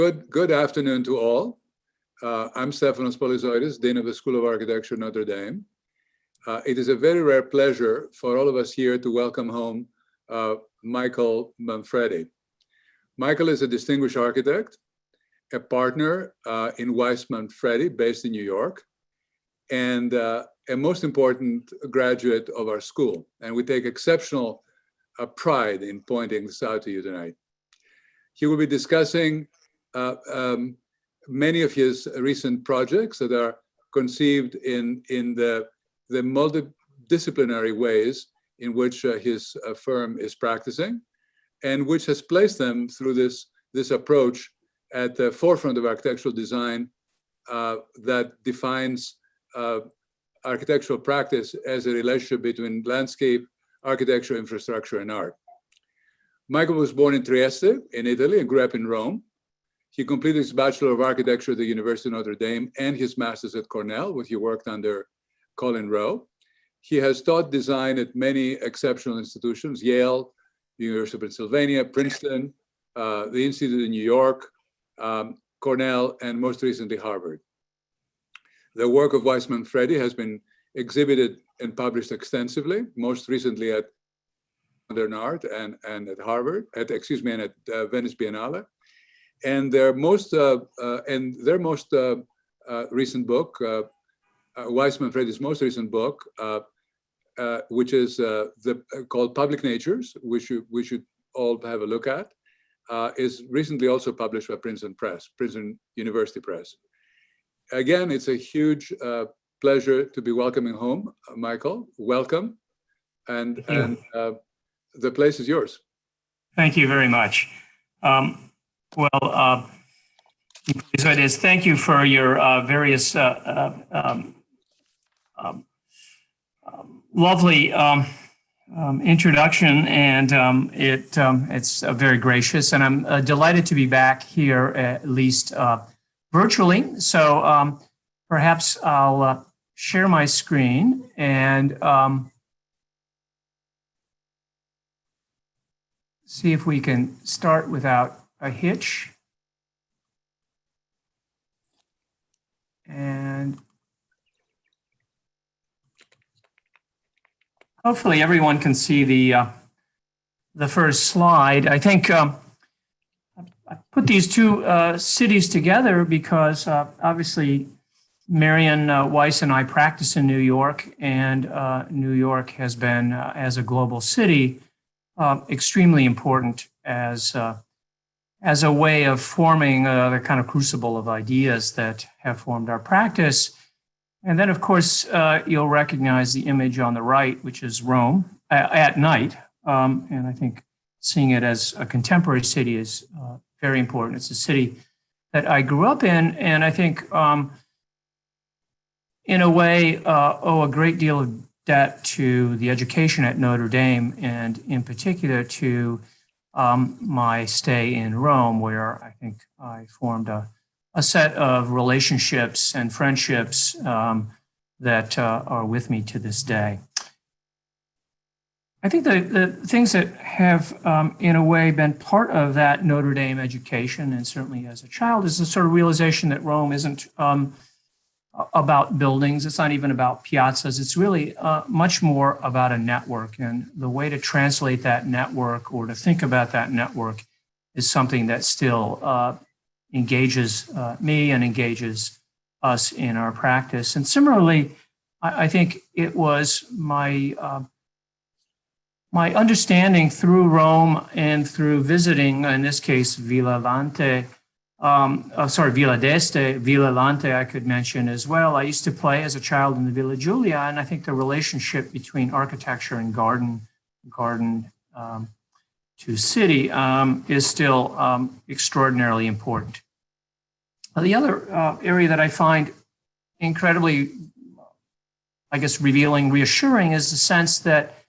Good afternoon to all. I'm Stefanos Polizoidis, Dean of the School of Architecture, Notre Dame. It is a very rare pleasure for all of us here to welcome home Michael Manfredi. Michael is a distinguished architect, a partner in Weiss Manfredi, based in New York, and a most important graduate of our school. And we take exceptional pride in pointing this out to you tonight. He will be discussing many of his recent projects that are conceived in the multidisciplinary ways in which his firm is practicing, and which has placed them through this approach at the forefront of architectural design that defines architectural practice as a relationship between landscape, architecture, infrastructure, and art. Michael was born in Trieste, in Italy, and grew up in Rome. He completed his Bachelor of Architecture at the University of Notre Dame and his Master's at Cornell, where he worked under Colin Rowe. He has taught design at many exceptional institutions: Yale, the University of Pennsylvania, Princeton, the Institute in New York, Cornell, and most recently Harvard. The work of Weiss Manfredi has been exhibited and published extensively, most recently at Modern Art and at Harvard, and at Venice Biennale. And their most recent book, Weiss Manfredi's most recent book, which is called Public Natures, which we should all have a look at, is recently also published by Princeton University Press. Again, it's a huge pleasure to be welcoming home, Michael. Welcome, and the place is yours. Thank you very much. Thank you for your various lovely introduction, and it's very gracious, and I'm delighted to be back here, at least virtually. So perhaps I'll share my screen and see if we can start without a hitch. And hopefully everyone can see the first slide. I think I put these two cities together because obviously Marion Weiss and I practice in New York, and New York has been, as a global city, extremely important as a way of forming the kind of crucible of ideas that have formed our practice. And then, of course, you'll recognize the image on the right, which is Rome at night. And I think seeing it as a contemporary city is very important. It's a city that I grew up in, and I think in a way owe a great deal of debt to the education at Notre Dame, and in particular to my stay in Rome, where I think I formed a set of relationships and friendships that are with me to this day. I think the things that have, in a way, been part of that Notre Dame education, and certainly as a child, is the sort of realization that Rome isn't about buildings. It's not even about piazzas. It's really much more about a network. And the way to translate that network, or to think about that network, is something that still engages me and engages us in our practice. And similarly, I think it was my understanding through Rome and through visiting, in this case, Villa d'Este, Villa Lante I could mention as well. I used to play as a child in the Villa Giulia, and I think the relationship between architecture and garden to city is still extraordinarily important. The other area that I find incredibly, I guess, revealing, reassuring, is the sense that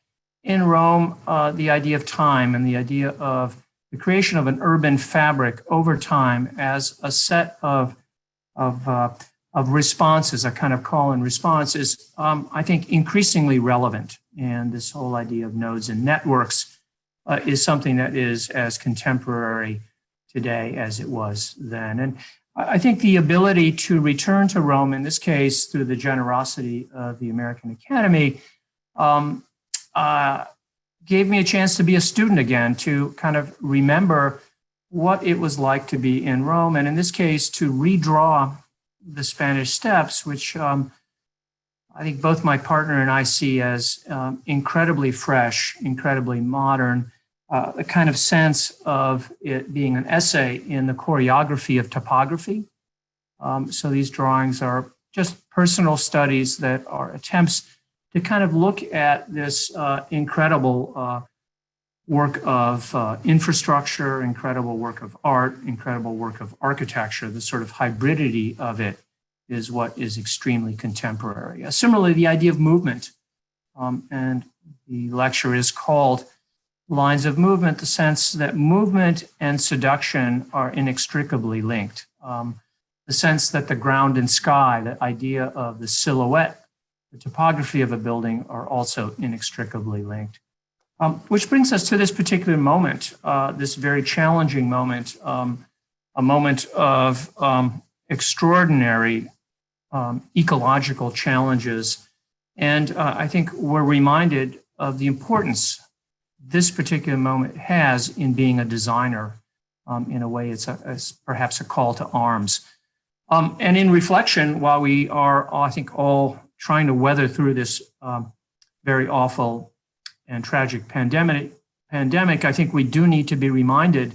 in Rome, the idea of time and the idea of the creation of an urban fabric over time as a set of responses, a kind of call and response, is, I think, increasingly relevant. And this whole idea of nodes and networks is something that is as contemporary today as it was then. And I think the ability to return to Rome, in this case, through the generosity of the American Academy, gave me a chance to be a student again, to kind of remember what it was like to be in Rome. And in this case, to redraw the Spanish Steps, which I think both my partner and I see as incredibly fresh, incredibly modern, a kind of sense of it being an essay in the choreography of topography. So these drawings are just personal studies that are attempts to kind of look at this incredible work of infrastructure, incredible work of art, incredible work of architecture. The sort of hybridity of it is what is extremely contemporary. Similarly, the idea of movement, and the lecture is called Lines of Movement, the sense that movement and seduction are inextricably linked. The sense that the ground and sky, the idea of the silhouette, the topography of a building are also inextricably linked. Which brings us to this particular moment, this very challenging moment, a moment of extraordinary ecological challenges. And I think we're reminded of the importance this particular moment has in being a designer. In a way, it's perhaps a call to arms. And in reflection, while we are, I think, all trying to weather through this very awful and tragic pandemic, I think we do need to be reminded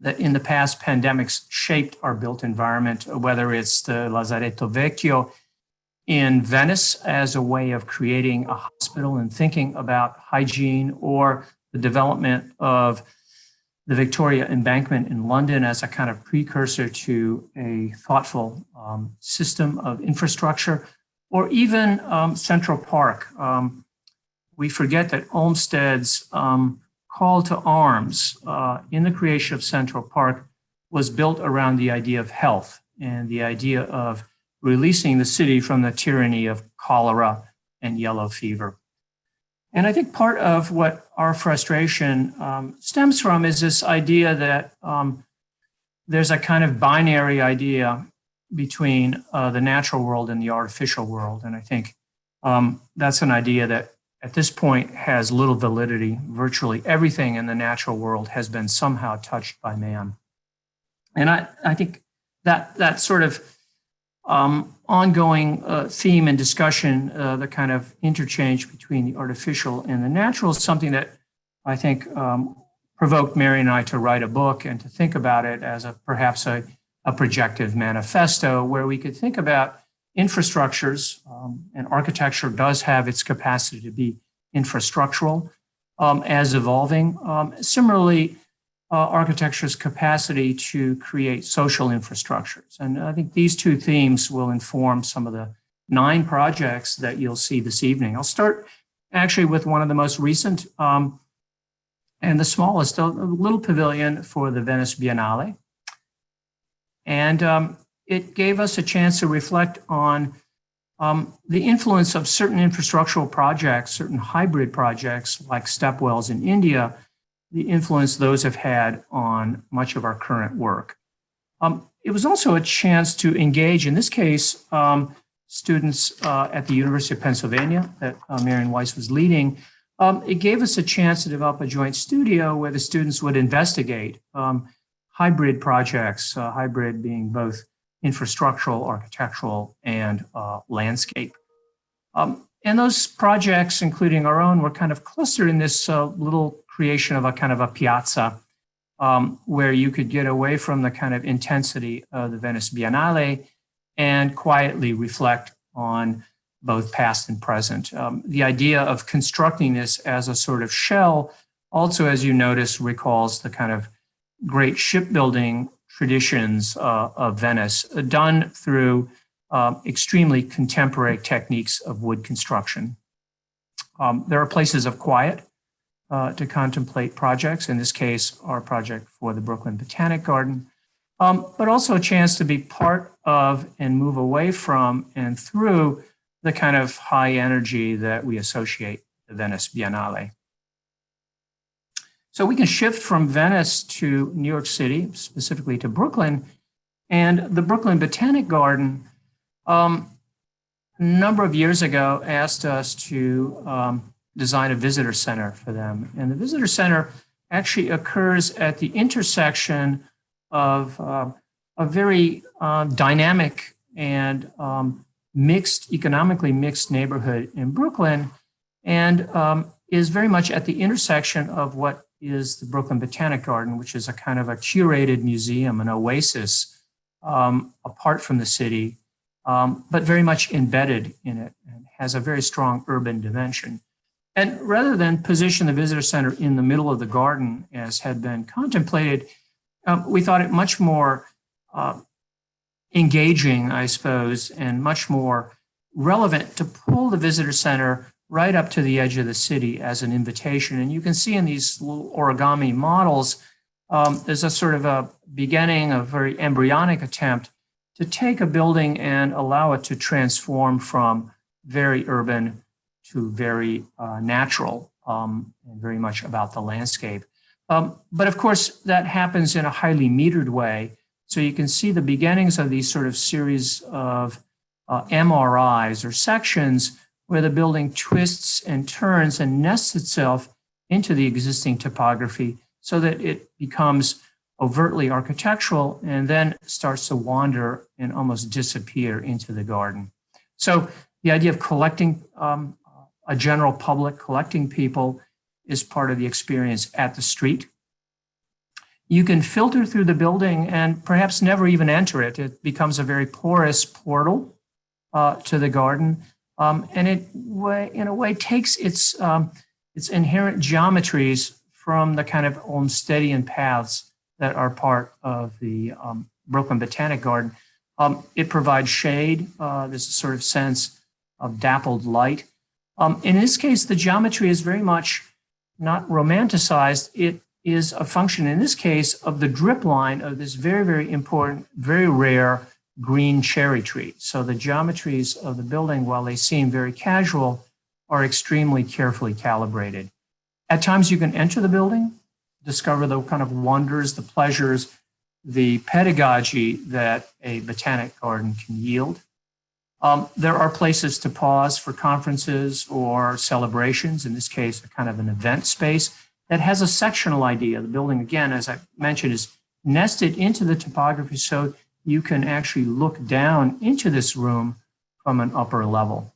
that in the past, pandemics shaped our built environment, whether it's the Lazaretto Vecchio in Venice as a way of creating a hospital and thinking about hygiene, or the development of the Victoria Embankment in London as a kind of precursor to a thoughtful system of infrastructure, or even Central Park. We forget that Olmsted's call to arms in the creation of Central Park was built around the idea of health and the idea of releasing the city from the tyranny of cholera and yellow fever. And I think part of what our frustration stems from is this idea that there's a kind of binary idea between the natural world and the artificial world. And I think that's an idea that at this point has little validity. Virtually everything in the natural world has been somehow touched by man. And I think that sort of ongoing theme and discussion, the kind of interchange between the artificial and the natural, is something that I think provoked Mary and I to write a book and to think about it as perhaps a projective manifesto where we could think about infrastructures, and architecture does have its capacity to be infrastructural as evolving. Similarly, architecture's capacity to create social infrastructures. And I think these two themes will inform some of the 9 projects that you'll see this evening. I'll start actually with one of the most recent and the smallest, a little pavilion for the Venice Biennale. And it gave us a chance to reflect on the influence of certain infrastructural projects, certain hybrid projects like stepwells in India, the influence those have had on much of our current work. It was also a chance to engage, in this case, students at the University of Pennsylvania that Marion Weiss was leading. It gave us a chance to develop a joint studio where the students would investigate hybrid projects, hybrid being both infrastructural, architectural, and landscape. And those projects, including our own, were kind of clustered in this little creation of a kind of a piazza where you could get away from the kind of intensity of the Venice Biennale and quietly reflect on both past and present. The idea of constructing this as a sort of shell also, as you notice, recalls the kind of great shipbuilding traditions of Venice, done through extremely contemporary techniques of wood construction. There are places of quiet to contemplate projects, in this case, our project for the Brooklyn Botanic Garden, but also a chance to be part of and move away from and through the kind of high energy that we associate the Venice Biennale. So we can shift from Venice to New York City, specifically to Brooklyn, and the Brooklyn Botanic Garden a number of years ago asked us to design a visitor center for them. And the visitor center actually occurs at the intersection of a very dynamic and economically mixed neighborhood in Brooklyn, and is very much at the intersection of what is the Brooklyn Botanic Garden, which is a kind of a curated museum, an oasis apart from the city, but very much embedded in it and has a very strong urban dimension. And rather than position the visitor center in the middle of the garden, as had been contemplated, we thought it much more engaging, I suppose, and much more relevant to pull the visitor center right up to the edge of the city as an invitation. And you can see in these little origami models, there's a sort of a beginning, a very embryonic attempt to take a building and allow it to transform from very urban to very natural, and very much about the landscape. But of course, that happens in a highly metered way. So you can see the beginnings of these sort of series of MRIs or sections where the building twists and turns and nests itself into the existing topography so that it becomes overtly architectural and then starts to wander and almost disappear into the garden. So the idea of collecting a general public, collecting people, is part of the experience at the street. You can filter through the building and perhaps never even enter it. It becomes a very porous portal to the garden. And it, in a way, takes its inherent geometries from the kind of Olmstedian paths that are part of the Brooklyn Botanic Garden. It provides shade. There's a sort of sense of dappled light. In this case, the geometry is very much not romanticized. It is a function, in this case, of the drip line of this very, very important, very rare green cherry tree. So the geometries of the building, while they seem very casual, are extremely carefully calibrated. At times you can enter the building, discover the kind of wonders, the pleasures, the pedagogy that a botanic garden can yield. There are places to pause for conferences or celebrations, in this case, a kind of an event space that has a sectional idea. The building, again, as I mentioned, is nested into the topography so you can actually look down into this room from an upper level.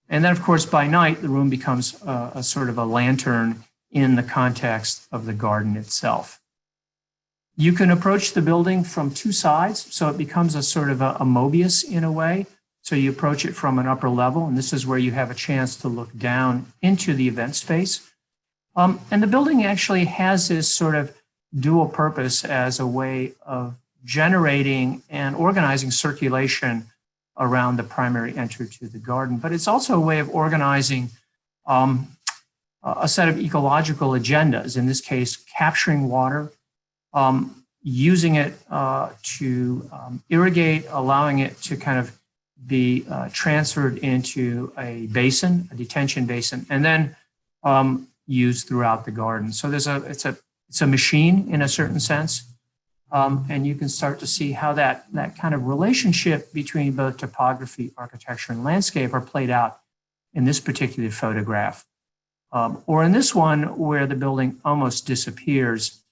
And then, of course, by night, the room becomes a sort of a lantern in the context of the garden itself. You can approach the building from two sides, so it becomes a sort of a Mobius in a way. So you approach it from an upper level, and this is where you have a chance to look down into the event space. And the building actually has this sort of dual purpose as a way of generating and organizing circulation around the primary entry to the garden. But it's also a way of organizing a set of ecological agendas, in this case, capturing water, using it to irrigate, allowing it to kind of be transferred into a basin, a detention basin, and then used throughout the garden. So it's a machine in a certain sense. And you can start to see how that kind of relationship between both topography, architecture, and landscape are played out in this particular photograph. Or in this one where the building almost disappears.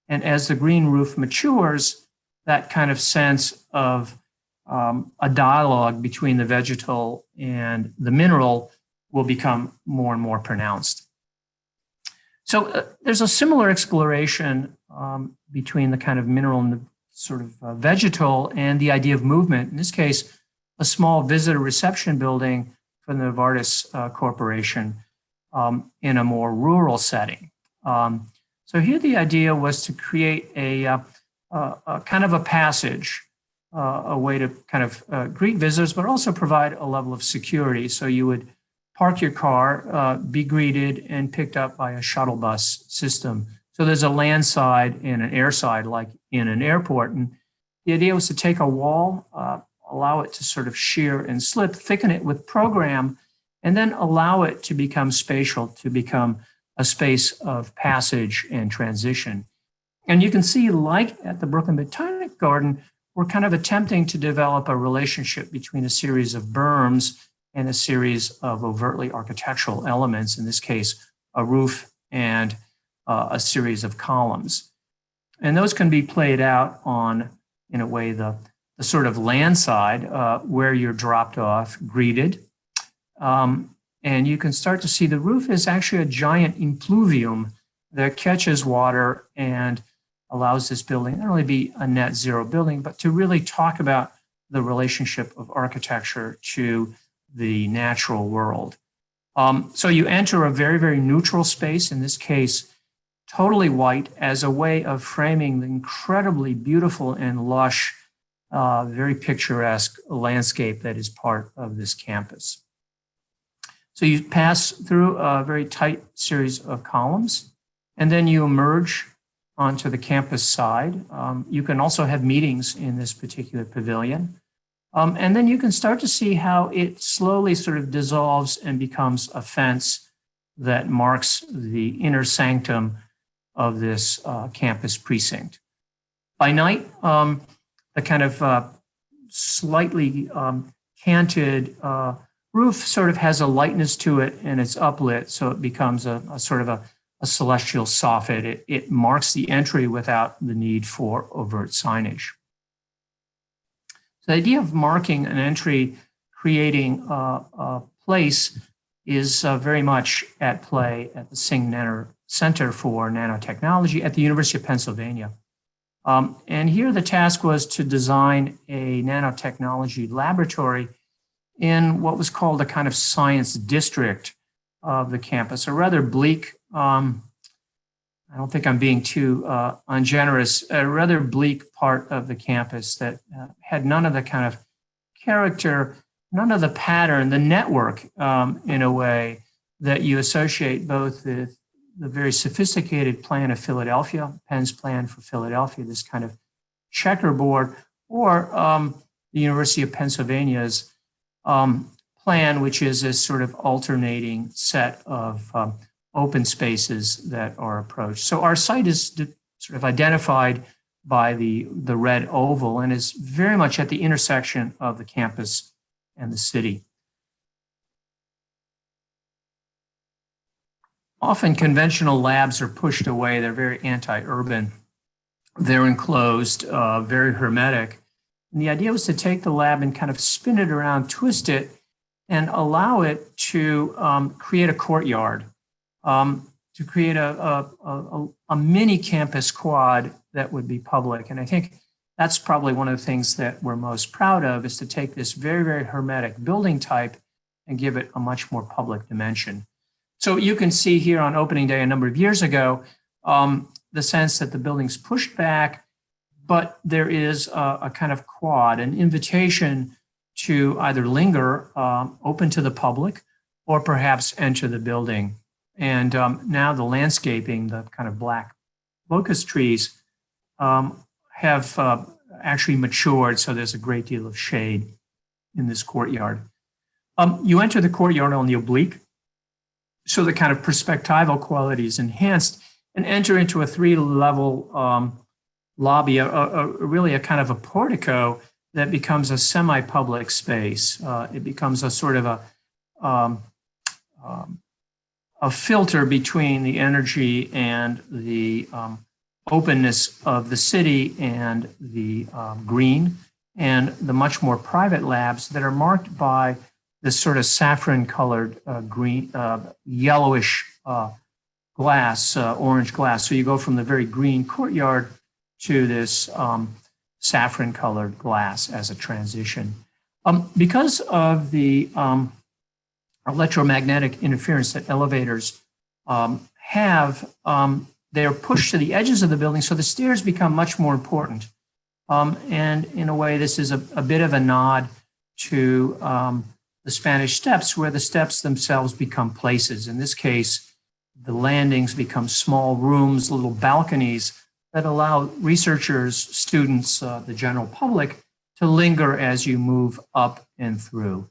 And as the green roof matures, that kind of sense of a dialogue between the vegetal and the mineral will become more and more pronounced. So there's a similar exploration between the kind of mineral and the sort of vegetal and the idea of movement. In this case, a small visitor reception building for the Novartis Corporation in a more rural setting. So here the idea was to create a kind of a passage, a way to kind of greet visitors, but also provide a level of security. So you would park your car, be greeted and picked up by a shuttle bus system. So there's a land side and an air side, like in an airport. And the idea was to take a wall, allow it to sort of shear and slip, thicken it with program, and then allow it to become spatial, to become a space of passage and transition. And you can see, like at the Brooklyn Botanic Garden, we're kind of attempting to develop a relationship between a series of berms and a series of overtly architectural elements, in this case, a roof and a series of columns. And those can be played out on, in a way, the sort of land side where you're dropped off, greeted. And you can start to see the roof is actually a giant impluvium that catches water and allows this building not only be a net zero building, but to really talk about the relationship of architecture to the natural world. So you enter a very, very neutral space, in this case, totally white, as a way of framing the incredibly beautiful and lush, very picturesque landscape that is part of this campus. So you pass through a very tight series of columns, and then you emerge onto the campus side. You can also have meetings in this particular pavilion. And then you can start to see how it slowly sort of dissolves and becomes a fence that marks the inner sanctum of this campus precinct. By night, the kind of slightly canted roof sort of has a lightness to it, and it's uplit, so it becomes a sort of a celestial soffit. It marks the entry without the need for overt signage. So the idea of marking an entry, creating a place, is very much at play at the Singh Center for Nanotechnology at the University of Pennsylvania. And here the task was to design a nanotechnology laboratory in what was called a kind of science district of the campus, a rather bleak, I don't think I'm being too ungenerous, a rather bleak part of the campus that had none of the kind of character, none of the pattern, the network, in a way, that you associate both with the very sophisticated plan of Philadelphia, Penn's plan for Philadelphia, this kind of checkerboard, or the University of Pennsylvania's plan, which is this sort of alternating set of open spaces that are approached. So our site is sort of identified by the red oval and is very much at the intersection of the campus and the city. Often conventional labs are pushed away. They're very anti-urban. They're enclosed, very hermetic. And the idea was to take the lab and kind of spin it around, twist it, and allow it to create a courtyard, to create a mini campus quad that would be public. And I think that's probably one of the things that we're most proud of, is to take this very, very hermetic building type and give it a much more public dimension. So you can see here on opening day a number of years ago, the sense that the building's pushed back, but there is a kind of quad, an invitation to either linger, open to the public, or perhaps enter the building. And now the landscaping, the kind of black locust trees, have actually matured, so there's a great deal of shade in this courtyard. You enter the courtyard on the oblique, so the kind of perspectival quality is enhanced, and enter into a 3-level lobby, really a kind of a portico that becomes a semi-public space. It becomes a sort of a filter between the energy and the openness of the city and the green, and the much more private labs that are marked by this sort of saffron-colored green, yellowish glass, orange glass. So you go from the very green courtyard to this saffron-colored glass as a transition. Because of the electromagnetic interference that elevators have, they're pushed to the edges of the building, so the stairs become much more important. And in a way, this is a bit of a nod to the Spanish Steps, where the steps themselves become places. In this case, the landings become small rooms, little balconies that allow researchers, students, the general public to linger as you move up and through.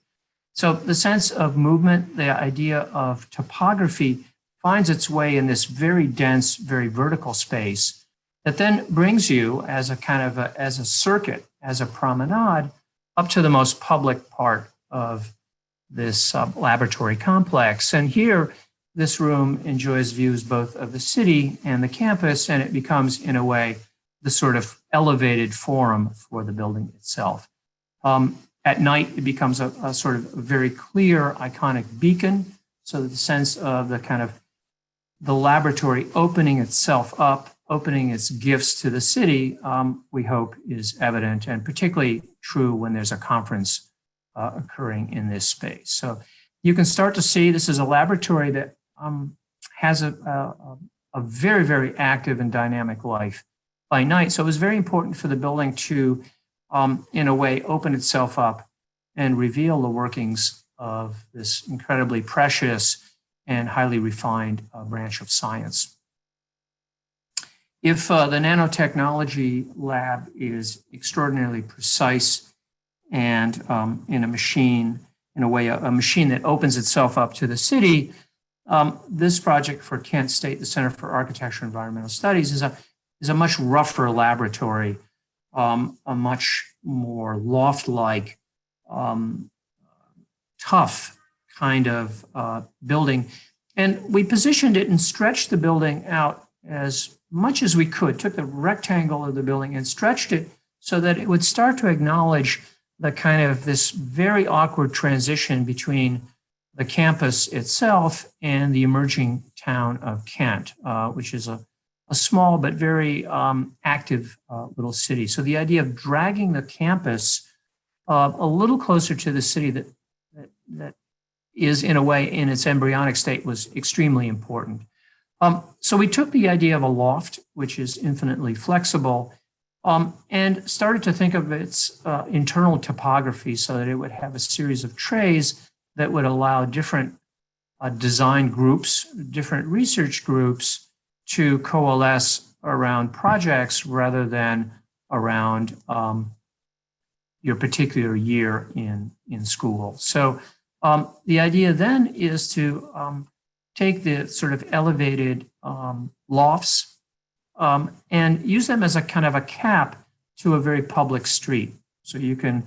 So the sense of movement, the idea of topography finds its way in this very dense, very vertical space that then brings you as a kind of as a circuit, as a promenade, up to the most public part of this laboratory complex. And here, this room enjoys views both of the city and the campus, and it becomes, in a way, the sort of elevated forum for the building itself. At night, it becomes a sort of very clear, iconic beacon, so that the sense of the kind of the laboratory opening itself up, opening its gifts to the city, we hope is evident, and particularly true when there's a conference occurring in this space. So you can start to see this is a laboratory that has a very, very active and dynamic life by night. So it was very important for the building to, in a way, open itself up and reveal the workings of this incredibly precious and highly refined branch of science. If the nanotechnology lab is extraordinarily precise and in a machine, in a way, a machine that opens itself up to the city, this project for Kent State, the Center for Architecture and Environmental Studies, is a much rougher laboratory, a much more loft-like, tough kind of building. And we positioned it and stretched the building out as much as we could, took the rectangle of the building and stretched it so that it would start to acknowledge the kind of this very awkward transition between the campus itself and the emerging town of Kent, which is a small but very active little city. So the idea of dragging the campus a little closer to the city that is, in a way, in its embryonic state was extremely important. So we took the idea of a loft, which is infinitely flexible, and started to think of its internal topography so that it would have a series of trays that would allow different design groups, different research groups to coalesce around projects rather than around your particular year in school. So the idea then is to take the sort of elevated lofts and use them as a kind of a cap to a very public street. So you can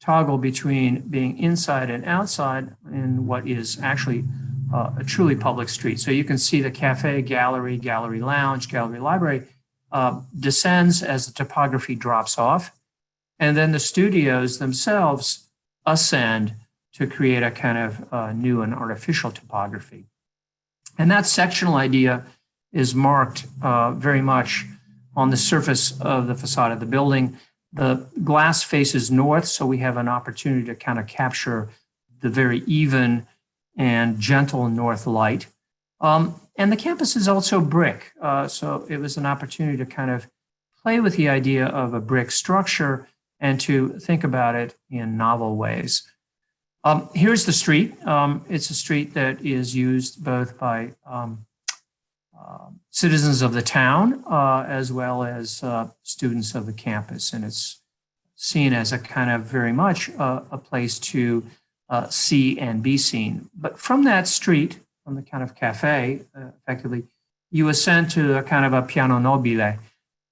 toggle between being inside and outside in what is actually a truly public street. So you can see the cafe, gallery, gallery lounge, gallery library descends as the topography drops off. And then the studios themselves ascend to create a kind of new and artificial topography. And that sectional idea is marked very much on the surface of the facade of the building. The glass faces north, so we have an opportunity to kind of capture the very even and gentle north light. And the campus is also brick, so it was an opportunity to kind of play with the idea of a brick structure and to think about it in novel ways. Here's the street. It's a street that is used both by citizens of the town as well as students of the campus. And it's seen as a kind of very much a place to see and be seen. But from that street, from the kind of cafe, effectively, you ascend to a kind of a piano nobile.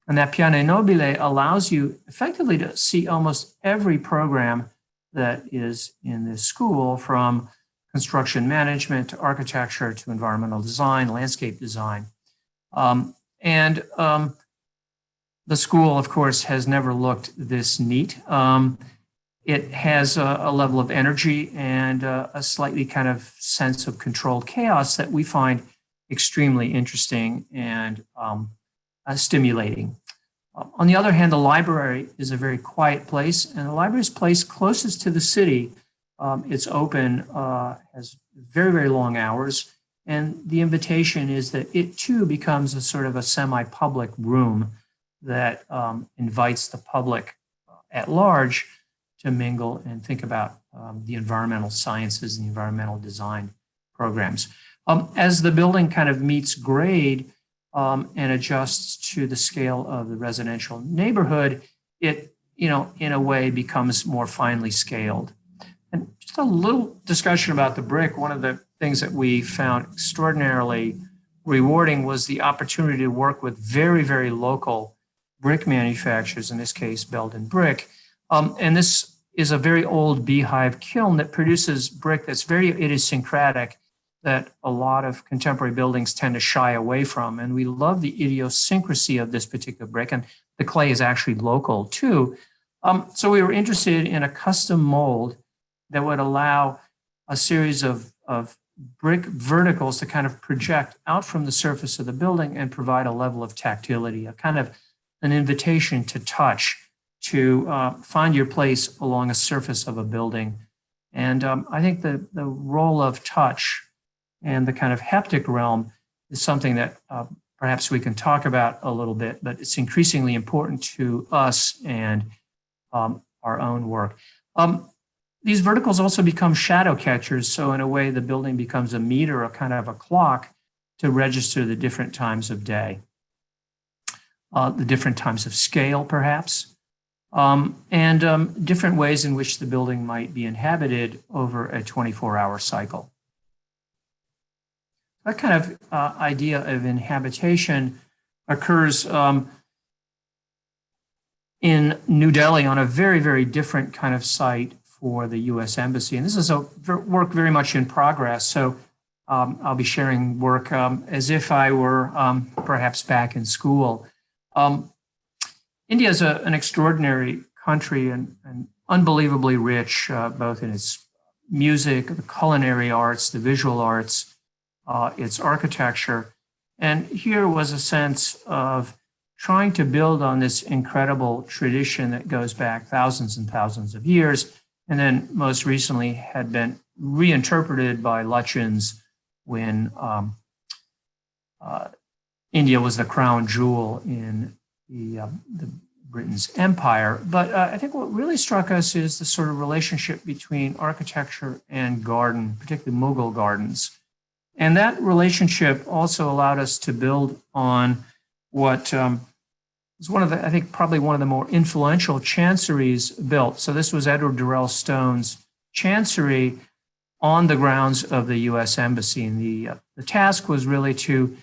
And that piano nobile allows you effectively to see almost every program that is in this school, from construction management to architecture to environmental design, landscape design. The school, of course, has never looked this neat. It has a level of energy and a slightly kind of sense of controlled chaos that we find extremely interesting and stimulating. On the other hand, the library is a very quiet place, and the library is placed closest to the city. It's open, has very, very long hours, and the invitation is that it too becomes a sort of a semi-public room that invites the public at large to mingle and think about the environmental sciences and the environmental design programs. As the building kind of meets grade and adjusts to the scale of the residential neighborhood, it, in a way becomes more finely scaled. And just a little discussion about the brick. One of the things that we found extraordinarily rewarding was the opportunity to work with very, very local brick manufacturers, in this case, Belden Brick. And this is a very old beehive kiln that produces brick that's very idiosyncratic, that a lot of contemporary buildings tend to shy away from. And we love the idiosyncrasy of this particular brick, and the clay is actually local too. So we were interested in a custom mold that would allow a series of brick verticals to kind of project out from the surface of the building and provide a level of tactility, a kind of an invitation to touch, to find your place along a surface of a building. And I think the role of touch and the kind of haptic realm is something that perhaps we can talk about a little bit, but it's increasingly important to us and our own work. These verticals also become shadow catchers. So in a way, the building becomes a meter, a kind of a clock to register the different times of day, the different times of scale, perhaps, and different ways in which the building might be inhabited over a 24-hour cycle. That kind of idea of inhabitation occurs in New Delhi on a very, very different kind of site for the U.S. Embassy. And this is a work very much in progress. So I'll be sharing work as if I were perhaps back in school. India is an extraordinary country and unbelievably rich, both in its music, the culinary arts, the visual arts, its architecture. And here was a sense of trying to build on this incredible tradition that goes back thousands and thousands of years, and then most recently had been reinterpreted by Lutyens when India was the crown jewel in the Britain's empire. But I think what really struck us is the sort of relationship between architecture and garden, particularly Mughal gardens. And that relationship also allowed us to build on what was one of the, I think, probably one of the more influential chanceries built. So this was Edward Durrell Stone's chancery on the grounds of the U.S. Embassy. And the task was really to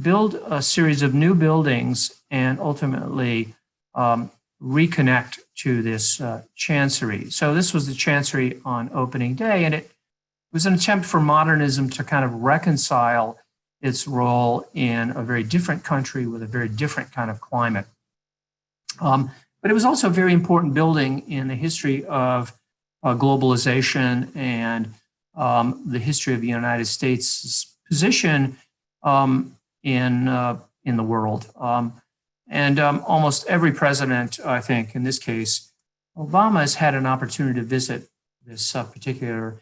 build a series of new buildings and ultimately reconnect to this chancery. So this was the chancery on opening day, and it was an attempt for modernism to kind of reconcile its role in a very different country with a very different kind of climate. But it was also a very important building in the history of globalization and the history of the United States' position in the world. And almost every president, I think, in this case, Obama has had an opportunity to visit this particular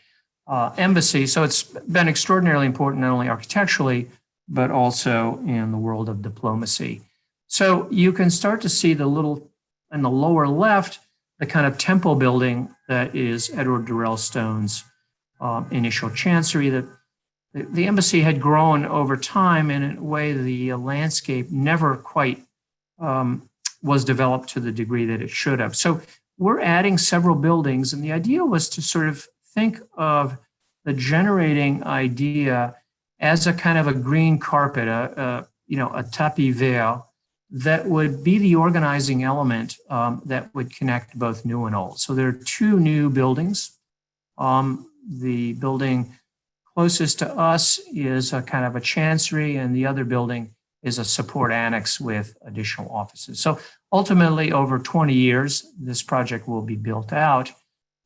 embassy. So it's been extraordinarily important, not only architecturally, but also in the world of diplomacy. So you can start to see the little, in the lower left, the kind of temple building that is Edward Durrell Stone's initial chancery. That the embassy had grown over time, and in a way the landscape never quite was developed to the degree that it should have. So we're adding several buildings, and the idea was to sort of think of the generating idea as a kind of a green carpet, a tapis vert, that would be the organizing element that would connect both new and old. So there are two new buildings. The building closest to us is a kind of a chancery, and the other building is a support annex with additional offices. So ultimately, over 20 years, this project will be built out,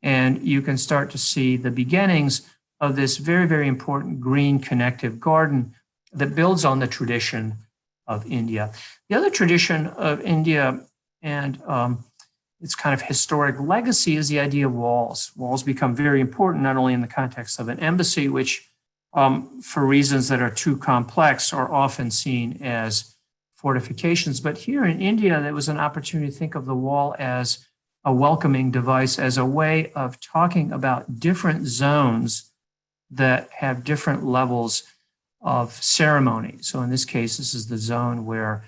and you can start to see the beginnings of this very, very important green connective garden that builds on the tradition of India. The other tradition of India and its kind of historic legacy is the idea of walls. Walls become very important, not only in the context of an embassy, which for reasons that are too complex are often seen as fortifications, but here in India, there was an opportunity to think of the wall as a welcoming device, as a way of talking about different zones that have different levels of ceremony. So in this case, this is the zone where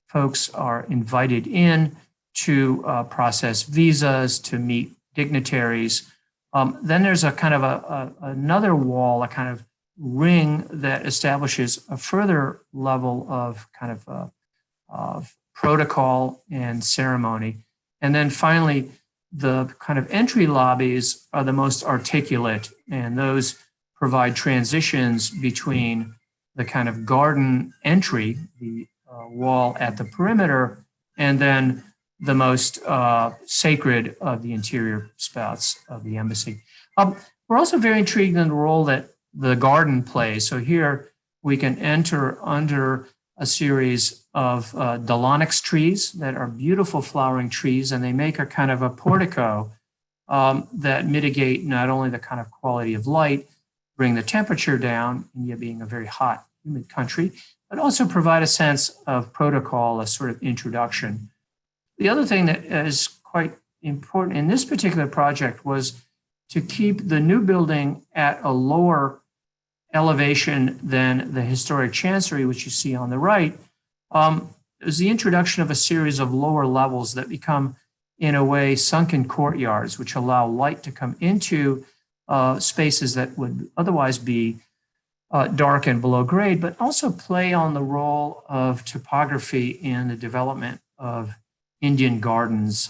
folks are invited in to process visas, to meet dignitaries. Then there's a kind of another wall, a kind of ring that establishes a further level of kind of protocol and ceremony. And then finally, the kind of entry lobbies are the most articulate, and those provide transitions between the kind of garden entry, the wall at the perimeter, and then the most sacred of the interior spouts of the embassy. We're also very intrigued in the role that the garden plays. So here we can enter under a series of Dolonix trees that are beautiful flowering trees, and they make a kind of a portico that mitigate not only the kind of quality of light, bring the temperature down, India being a very hot, humid country, but also provide a sense of protocol, a sort of introduction. The other thing that is quite important in this particular project was to keep the new building at a lower elevation than the historic chancery, which you see on the right. It was the introduction of a series of lower levels that become, in a way, sunken courtyards, which allow light to come into spaces that would otherwise be dark and below grade, but also play on the role of topography in the development of Indian gardens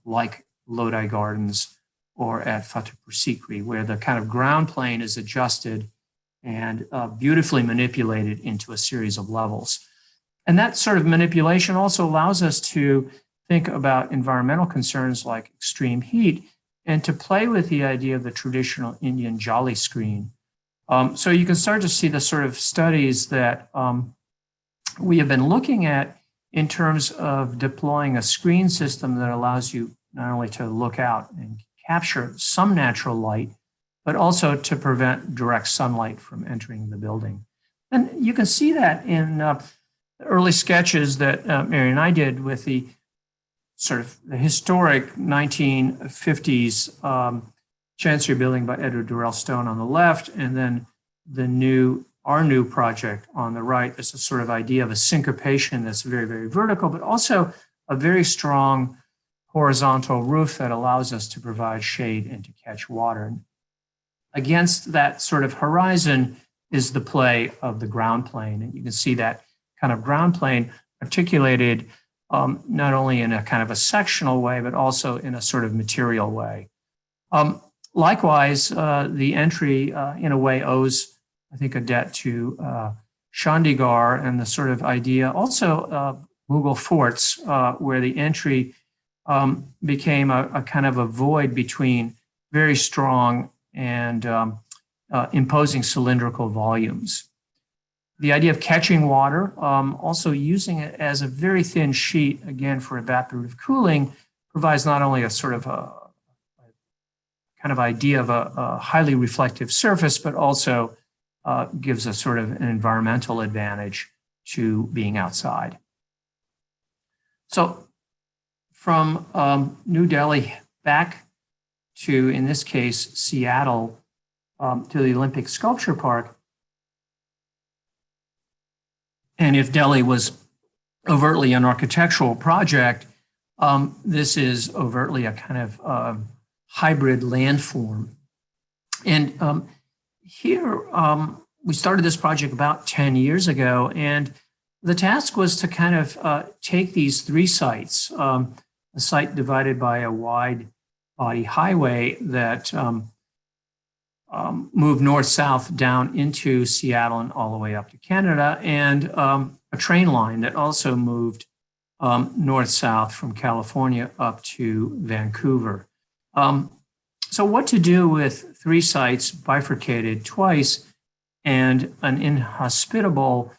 like Lodi Gardens or at Fatehpur Sikri, where the kind of ground plane is adjusted and beautifully manipulated into a series of levels. And that sort of manipulation also allows us to think about environmental concerns like extreme heat and to play with the idea of the traditional Indian jolly screen. So you can start to see the sort of studies that we have been looking at in terms of deploying a screen system that allows you not only to look out and capture some natural light, but also to prevent direct sunlight from entering the building. And you can see that in the early sketches that Mary and I did with the sort of the historic 1950s Chancery building by Edward Durrell Stone on the left, and then our new project on the right. It's a sort of idea of a syncopation that's very, very vertical, but also a very strong horizontal roof that allows us to provide shade and to catch water. Against that sort of horizon is the play of the ground plane. And you can see that kind of ground plane articulated not only in a kind of a sectional way, but also in a sort of material way. Likewise, the entry in a way owes, I think, a debt to Chandigarh and the sort of idea, also Mughal forts, where the entry became a kind of a void between very strong and imposing cylindrical volumes. The idea of catching water, also using it as a very thin sheet, again, for evaporative cooling, provides not only a sort of a kind of idea of a highly reflective surface, but also gives a sort of an environmental advantage to being outside. So from New Delhi back to, in this case, Seattle, to the Olympic Sculpture Park. And if Delhi was overtly an architectural project, this is overtly a kind of hybrid landform. And here, we started this project about 10 years ago, and the task was to kind of take these three sites, a site divided by a wide body highway that moved north-south down into Seattle and all the way up to Canada, and a train line that also moved north-south from California up to Vancouver. So what to do with three sites bifurcated twice and an inhospitable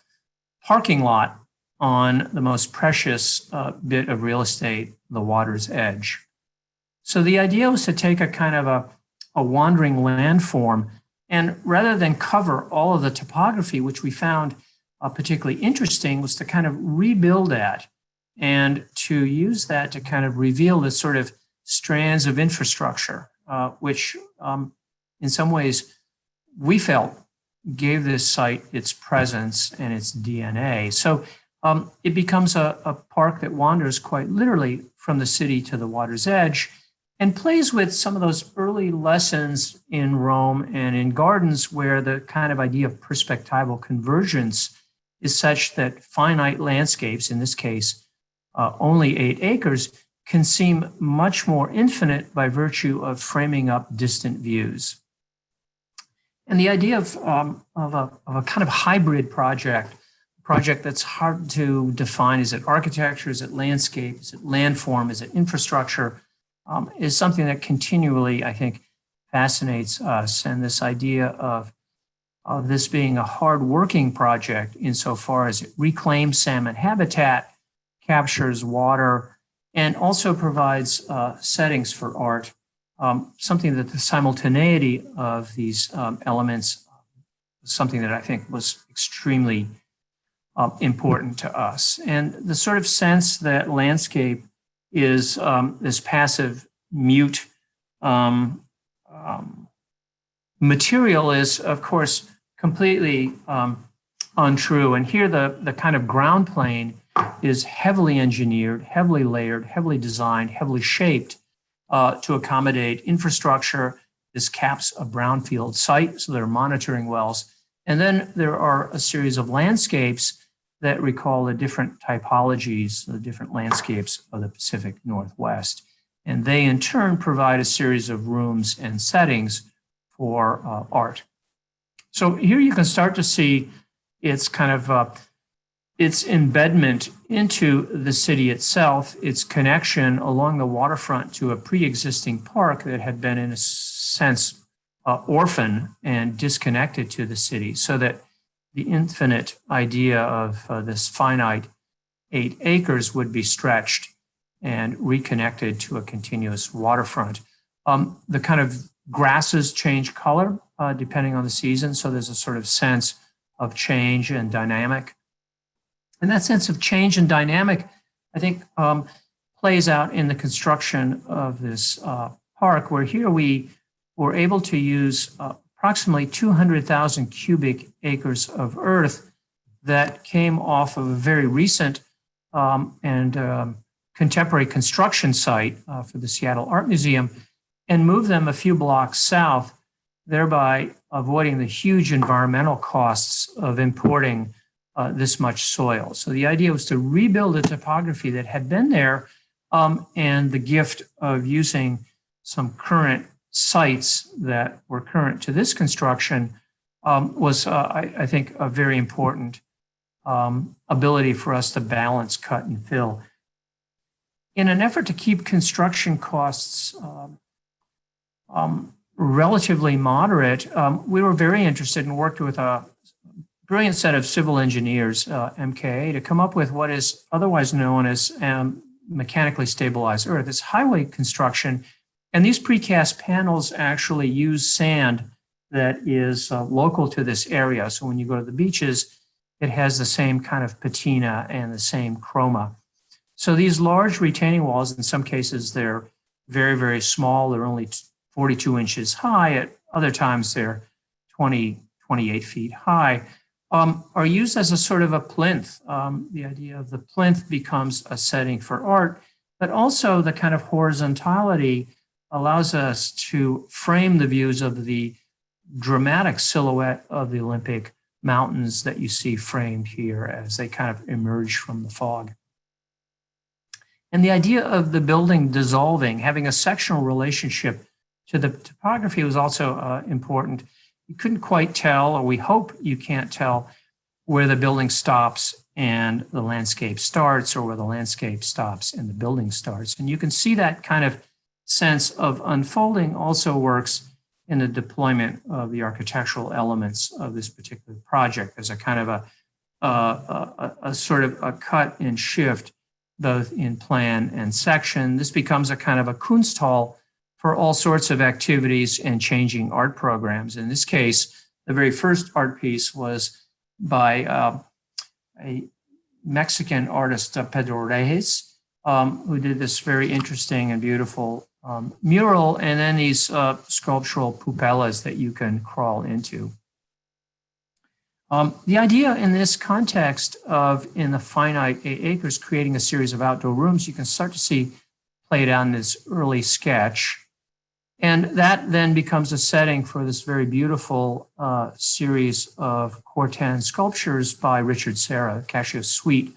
parking lot on the most precious bit of real estate, the water's edge. So the idea was to take a kind of a wandering landform, and rather than cover all of the topography, which we found particularly interesting, was to kind of rebuild that and to use that to kind of reveal the sort of strands of infrastructure, which in some ways we felt gave this site its presence and its DNA. So it becomes a park that wanders quite literally from the city to the water's edge. and plays with some of those early lessons in Rome and in gardens where the kind of idea of perspectival convergence is such that finite landscapes, in this case, only 8 acres, can seem much more infinite by virtue of framing up distant views. And the idea of a kind of hybrid project that's hard to define, is it architecture, is it landscape, is it landform, is it infrastructure, is something that continually, I think, fascinates us. And this idea of this being a hard-working project insofar as it reclaims salmon habitat, captures water, and also provides settings for art, something that the simultaneity of these elements is something that I think was extremely important to us. And the sort of sense that landscape is this passive, mute material is, of course, completely untrue. And here the kind of ground plane is heavily engineered, heavily layered, heavily designed, heavily shaped to accommodate infrastructure. This caps a brownfield site, so there are monitoring wells. And then there are a series of landscapes that recall the different typologies, the different landscapes of the Pacific Northwest. And they, in turn, provide a series of rooms and settings for art. So here you can start to see its kind of its embedment into the city itself, its connection along the waterfront to a pre-existing park that had been, in a sense, orphan and disconnected to the city, so that the infinite idea of this finite 8 acres would be stretched and reconnected to a continuous waterfront. The kind of grasses change color depending on the season, so there's a sort of sense of change and dynamic. And that sense of change and dynamic, I think, plays out in the construction of this park, where here we were able to use approximately 200,000 cubic acres of earth that came off of a very recent and contemporary construction site for the Seattle Art Museum, and move them a few blocks south, thereby avoiding the huge environmental costs of importing this much soil. So the idea was to rebuild a topography that had been there, and the gift of using some current sites that were current to this construction was, I think, a very important ability for us to balance, cut, and fill. In an effort to keep construction costs relatively moderate, we were very interested and worked with a brilliant set of civil engineers, MKA, to come up with what is otherwise known as mechanically stabilized earth. It's highway construction, and these precast panels actually use sand that is local to this area. So when you go to the beaches, it has the same kind of patina and the same chroma. So these large retaining walls, in some cases, they're very, very small. They're only 42 inches high. At other times, they're 20, 28 feet high, are used as a sort of a plinth. The idea of the plinth becomes a setting for art, but also the kind of horizontality allows us to frame the views of the dramatic silhouette of the Olympic mountains that you see framed here as they kind of emerge from the fog. And the idea of the building dissolving, having a sectional relationship to the topography was also important. You couldn't quite tell, or we hope you can't tell, where the building stops and the landscape starts, or where the landscape stops and the building starts. And you can see that kind of sense of unfolding also works in the deployment of the architectural elements of this particular project. There's a kind of a sort of a cut and shift, both in plan and section. This becomes a kind of a Kunsthal for all sorts of activities and changing art programs. In this case, the very first art piece was by a Mexican artist, Pedro Reyes, who did this very interesting and beautiful mural, and then these sculptural pupelas that you can crawl into. The idea in this context of, in the finite 8 acres, creating a series of outdoor rooms, you can start to see played out in this early sketch. And that then becomes a setting for this very beautiful series of Corten sculptures by Richard Serra, actually a suite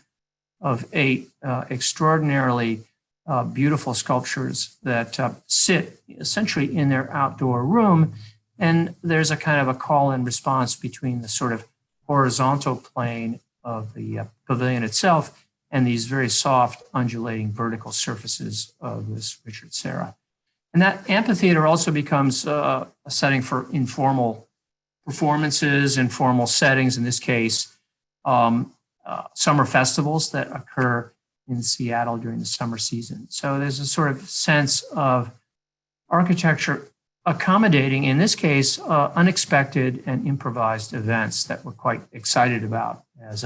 of 8 extraordinarily beautiful sculptures that sit essentially in their outdoor room. And there's a kind of a call and response between the sort of horizontal plane of the pavilion itself and these very soft, undulating vertical surfaces of this Richard Serra. And that amphitheater also becomes a setting for informal performances, informal settings, in this case, summer festivals that occur in Seattle during the summer season. So there's a sort of sense of architecture accommodating, in this case, unexpected and improvised events that we're quite excited about as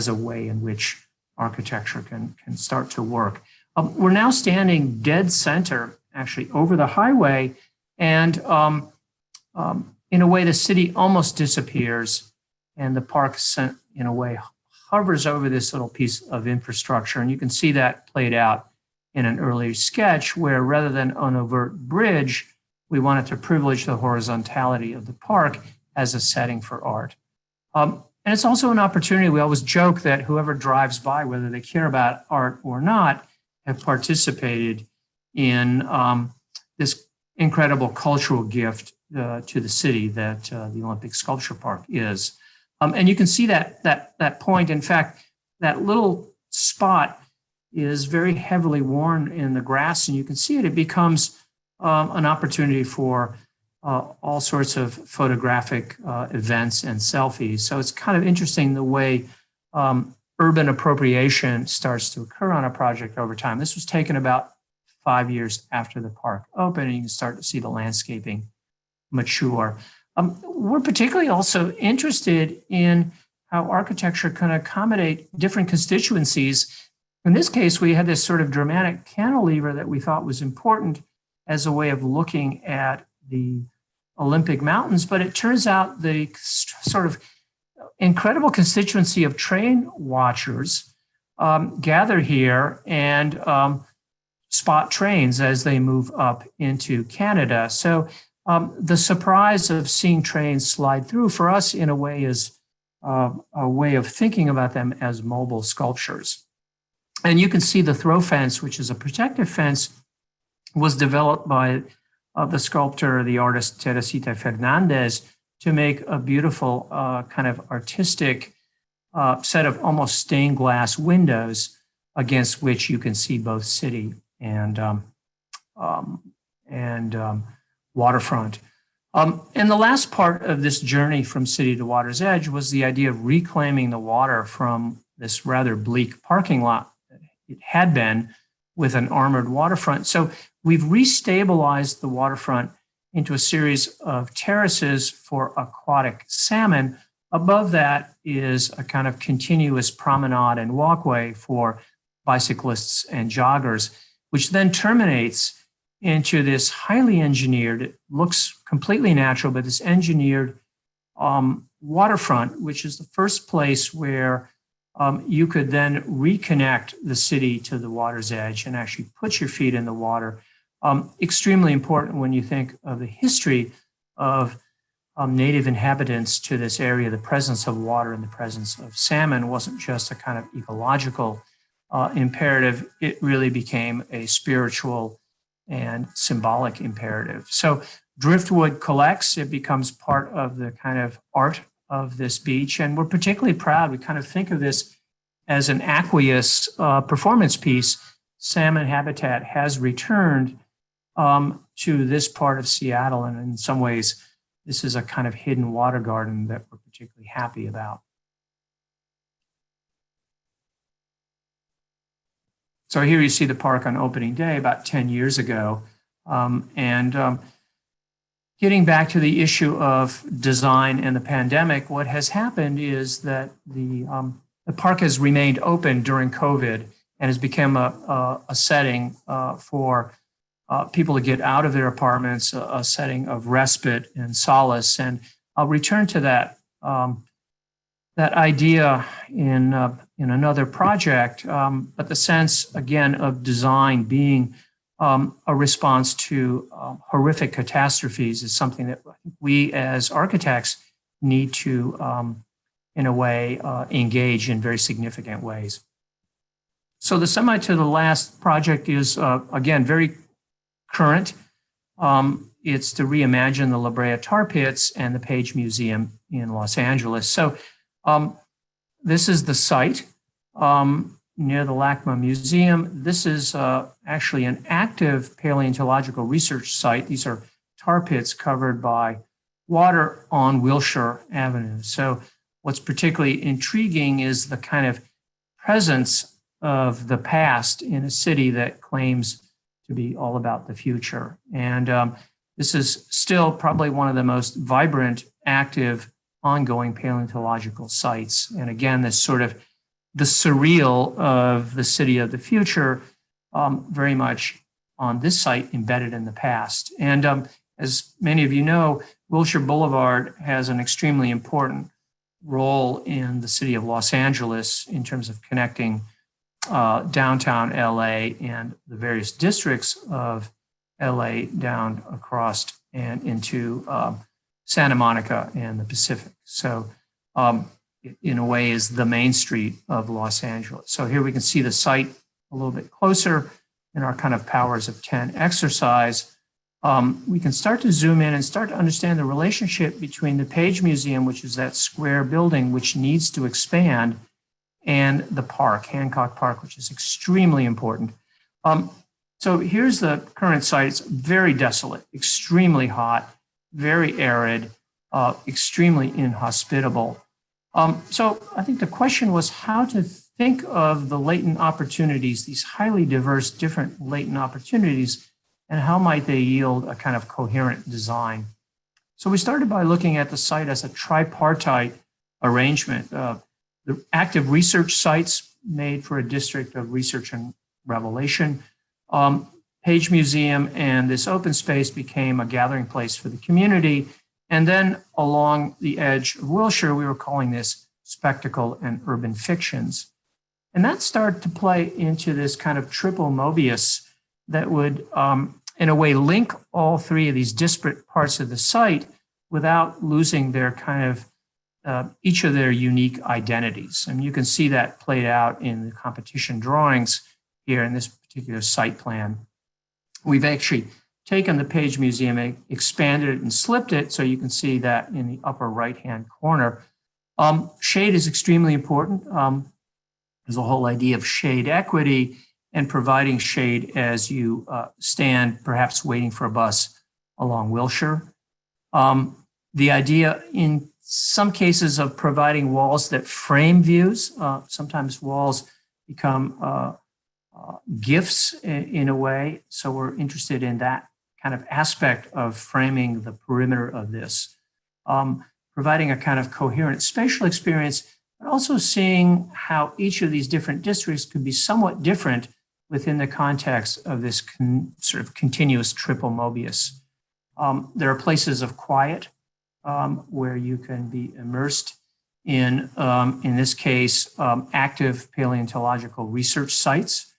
a way in which architecture can start to work. We're now standing dead center, actually, over the highway, and in a way, the city almost disappears, and the park, in a way, hovers over this little piece of infrastructure. And you can see that played out in an early sketch where, rather than an overt bridge, we wanted to privilege the horizontality of the park as a setting for art. And it's also an opportunity. We always joke that whoever drives by, whether they care about art or not, have participated in this incredible cultural gift to the city that the Olympic Sculpture Park is. And you can see that point. In fact, that little spot is very heavily worn in the grass, and you can see it. It becomes an opportunity for all sorts of photographic events and selfies. So it's kind of interesting the way urban appropriation starts to occur on a project over time. This was taken about 5 years after the park opened, and you can start to see the landscaping mature. We're particularly also interested in how architecture can accommodate different constituencies. In this case, we had this sort of dramatic cantilever that we thought was important as a way of looking at the Olympic Mountains, but it turns out the sort of incredible constituency of train watchers gather here and spot trains as they move up into Canada. So the surprise of seeing trains slide through for us, in a way, is a way of thinking about them as mobile sculptures. And you can see the throw fence, which is a protective fence, was developed by the sculptor, the artist Teresita Fernandez, to make a beautiful kind of artistic set of almost stained glass windows against which you can see both city and waterfront. And the last part of this journey from city to water's edge was the idea of reclaiming the water from this rather bleak parking lot that it had been, with an armored waterfront. So we've restabilized the waterfront into a series of terraces for aquatic salmon. Above that is a kind of continuous promenade and walkway for bicyclists and joggers, which then terminates into this highly engineered, it looks completely natural, but this engineered waterfront, which is the first place where you could then reconnect the city to the water's edge and actually put your feet in the water. Extremely important when you think of the history of native inhabitants to this area. The presence of water and the presence of salmon wasn't just a kind of ecological imperative. It really became a spiritual and symbolic imperative. So driftwood collects, it becomes part of the kind of art of this beach. And we're particularly proud. We kind of think of this as an aqueous performance piece. Salmon habitat has returned to this part of Seattle. And in some ways, this is a kind of hidden water garden that we're particularly happy about. So here you see the park on opening day about 10 years ago. Getting back to the issue of design and the pandemic, what has happened is that the park has remained open during COVID and has become a setting for people to get out of their apartments, a setting of respite and solace. And I'll return to that that idea in another project, but the sense, again, of design being a response to horrific catastrophes is something that we as architects need to, in a way, engage in very significant ways. So the semi to the last project is, again, very current. It's to reimagine the La Brea tar pits and the Page Museum in Los Angeles. So this is the site near the LACMA Museum. This is actually an active paleontological research site. These are tar pits covered by water on Wilshire Avenue. So what's particularly intriguing is the kind of presence of the past in a city that claims to be all about the future. And this is still probably one of the most vibrant, active, ongoing paleontological sites. And again, this sort of the surreal of the city of the future, very much on this site embedded in the past. And as many of you know, Wilshire Boulevard has an extremely important role in the city of Los Angeles in terms of connecting downtown LA and the various districts of LA down across and into Santa Monica and the Pacific. So in a way is the main street of Los Angeles. So here we can see the site a little bit closer in our kind of powers of 10 exercise. We can start to zoom in and start to understand the relationship between the Page Museum, which is that square building which needs to expand, and the park, Hancock Park, which is extremely important. So here's the current site. It's very desolate, extremely hot, very arid, extremely inhospitable. So I think the question was how to think of the latent opportunities, these highly diverse, different latent opportunities, and how might they yield a kind of coherent design. So we started by looking at the site as a tripartite arrangement. The active research sites made for a district of research and revelation. Page Museum and this open space became a gathering place for the community. And then along the edge of Wilshire, we were calling this spectacle and urban fictions. And that started to play into this kind of triple Mobius that would, in a way, link all three of these disparate parts of the site without losing their kind of, each of their unique identities. And you can see that played out in the competition drawings here in this particular site plan. We've actually taken the Page Museum, expanded it and slipped it, so you can see that in the upper right-hand corner. Shade is extremely important. There's a whole idea of shade equity and providing shade as you stand, perhaps waiting for a bus along Wilshire. The idea in some cases of providing walls that frame views. Sometimes walls become gifts in a way. So we're interested in that kind of aspect of framing the perimeter of this, providing a kind of coherent spatial experience, but also seeing how each of these different districts could be somewhat different within the context of this sort of continuous triple Mobius. There are places of quiet where you can be immersed in this case, active paleontological research sites.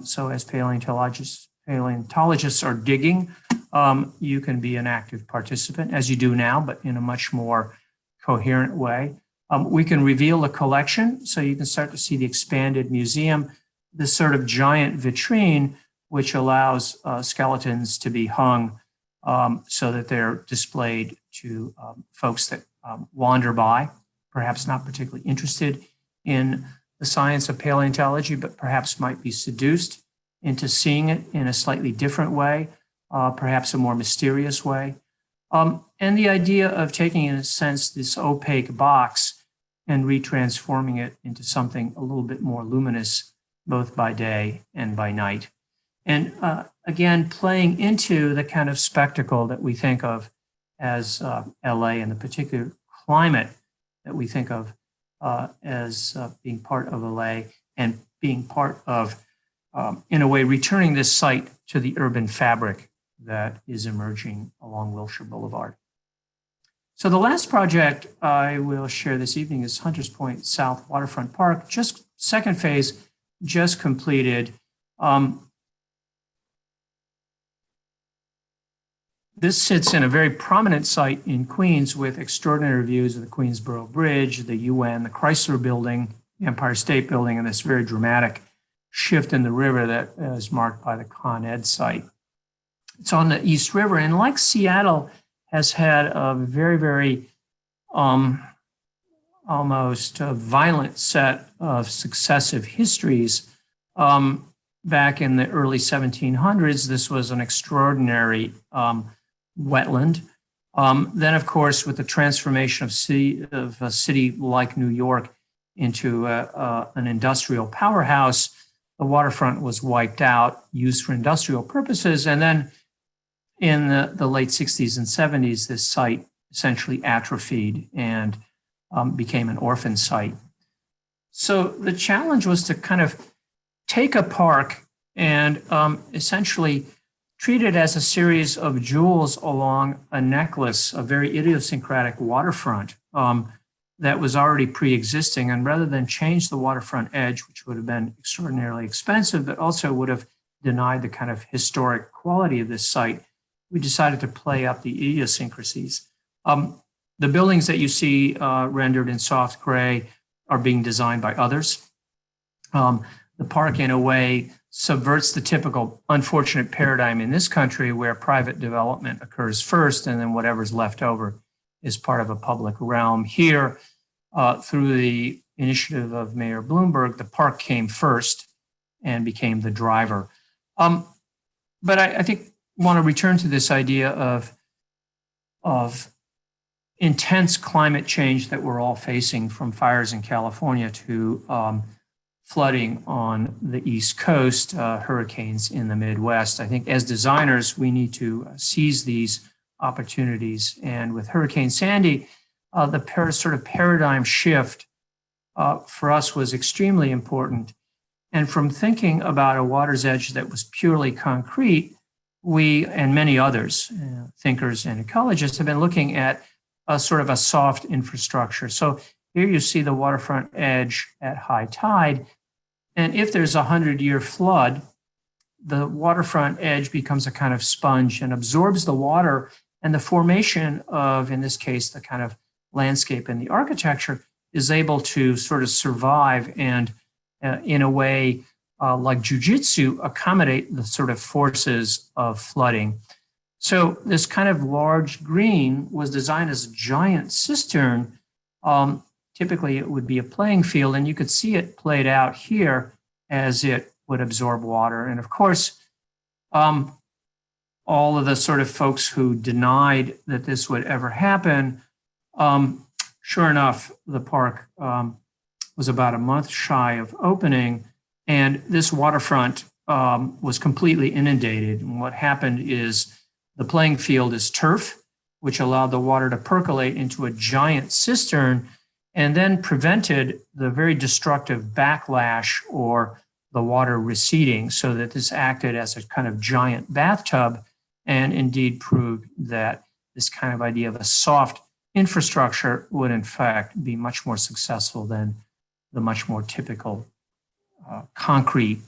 So as paleontologists are digging, you can be an active participant, as you do now, but in a much more coherent way. We can reveal a collection, so you can start to see the expanded museum, this sort of giant vitrine, which allows skeletons to be hung so that they're displayed to folks that wander by, perhaps not particularly interested in the science of paleontology, but perhaps might be seduced into seeing it in a slightly different way, perhaps a more mysterious way. And the idea of taking, in a sense, this opaque box and retransforming it into something a little bit more luminous, both by day and by night. And again, playing into the kind of spectacle that we think of as LA and the particular climate that we think of as being part of LA and being part of, in a way, returning this site to the urban fabric that is emerging along Wilshire Boulevard. So the last project I will share this evening is Hunters Point South Waterfront Park, just second phase, just completed. This sits in a very prominent site in Queens with extraordinary views of the Queensboro Bridge, the UN, the Chrysler Building, the Empire State Building, and this very dramatic shift in the river that is marked by the Con Ed site. It's on the East River, and like Seattle, has had a very, very almost violent set of successive histories. Back in the early 1700s, this was an extraordinary wetland. Then, of course, with the transformation of a city like New York into an industrial powerhouse, the waterfront was wiped out, used for industrial purposes, and then in the late 60s and 70s, this site essentially atrophied and became an orphan site. So the challenge was to kind of take a park and essentially treat it as a series of jewels along a necklace, a very idiosyncratic waterfront that was already pre-existing. And rather than change the waterfront edge, which would have been extraordinarily expensive, but also would have denied the kind of historic quality of this site, we decided to play up the idiosyncrasies. The buildings that you see rendered in soft gray are being designed by others. The park, in a way, subverts the typical unfortunate paradigm in this country where private development occurs first and then whatever's left over is part of a public realm. Here, through the initiative of Mayor Bloomberg, the park came first and became the driver. But I think want to return to this idea of intense climate change that we're all facing, from fires in California to flooding on the East Coast, hurricanes in the Midwest. I think as designers, we need to seize these opportunities. And with Hurricane Sandy, the sort of paradigm shift for us was extremely important. And from thinking about a water's edge that was purely concrete, we and many others, thinkers and ecologists, have been looking at a sort of a soft infrastructure. So here you see the waterfront edge at high tide. And if there's a 100-year flood, the waterfront edge becomes a kind of sponge and absorbs the water. And the formation of, in this case, the kind of landscape and the architecture is able to sort of survive and, in a way, like jujitsu, accommodate the sort of forces of flooding. So this kind of large green was designed as a giant cistern. Typically, it would be a playing field, and you could see it played out here as it would absorb water. And of course, all of the sort of folks who denied that this would ever happen, sure enough, the park was about a month shy of opening, and this waterfront was completely inundated. And what happened is the playing field is turf, which allowed the water to percolate into a giant cistern and then prevented the very destructive backlash or the water receding, so that this acted as a kind of giant bathtub and indeed proved that this kind of idea of a soft infrastructure would in fact be much more successful than the much more typical concrete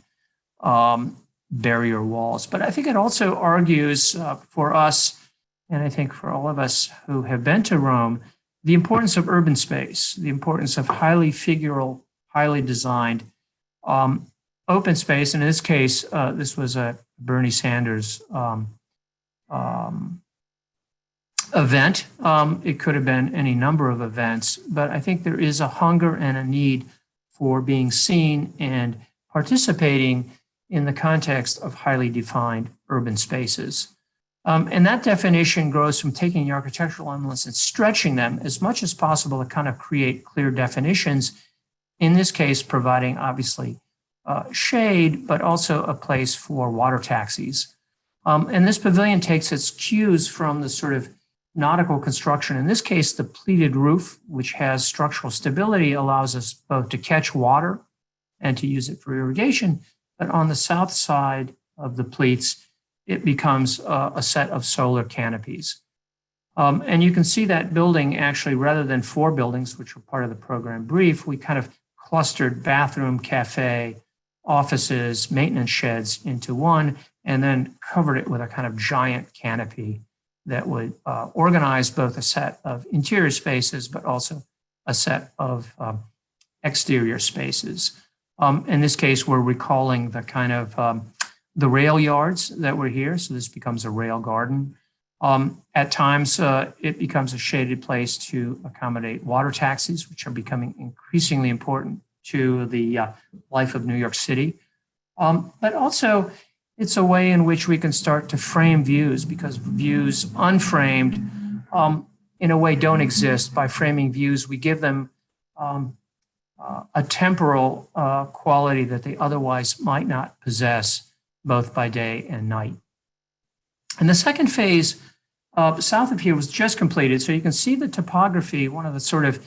barrier walls. But I think it also argues for us, and I think for all of us who have been to Rome, the importance of urban space, the importance of highly figural, highly designed open space. And in this case, this was a Bernie Sanders event. It could have been any number of events, but I think there is a hunger and a need for being seen and participating in the context of highly defined urban spaces. And that definition grows from taking the architectural elements and stretching them as much as possible to kind of create clear definitions, in this case, providing obviously shade, but also a place for water taxis. And this pavilion takes its cues from the sort of nautical construction. In this case, the pleated roof, which has structural stability, allows us both to catch water and to use it for irrigation. But on the south side of the pleats, it becomes a set of solar canopies. And you can see that building actually, rather than 4 buildings, which were part of the program brief, we kind of clustered bathroom, cafe, offices, maintenance sheds into one, and then covered it with a kind of giant canopy that would organize both a set of interior spaces, but also a set of exterior spaces. In this case, we're recalling the kind of the rail yards that were here. So this becomes a rail garden. At times, it becomes a shaded place to accommodate water taxis, which are becoming increasingly important to the life of New York City. But also, it's a way in which we can start to frame views, because views unframed, in a way, don't exist. By framing views, we give them a temporal quality that they otherwise might not possess, both by day and night. And the second phase, south of here, was just completed. So you can see the topography, one of the sort of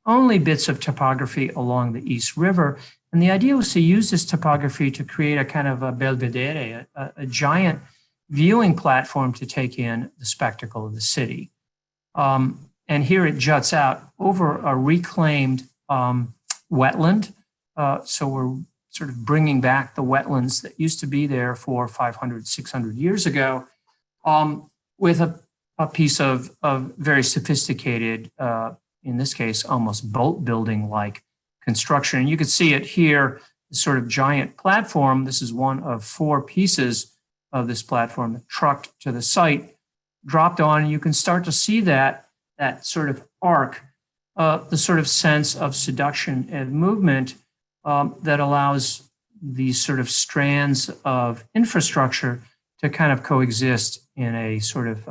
only bits of topography along the East River. And the idea was to use this topography to create a kind of a belvedere, a giant viewing platform to take in the spectacle of the city. And here it juts out over a reclaimed wetland. So we're sort of bringing back the wetlands that used to be there 400, 500, 600 years ago, with a piece of very sophisticated, in this case, almost boat building like construction. And you can see it here, this sort of giant platform. This is one of 4 pieces of this platform that trucked to the site, dropped on, and you can start to see that sort of arc, the sort of sense of seduction and movement that allows these sort of strands of infrastructure to kind of coexist in a sort of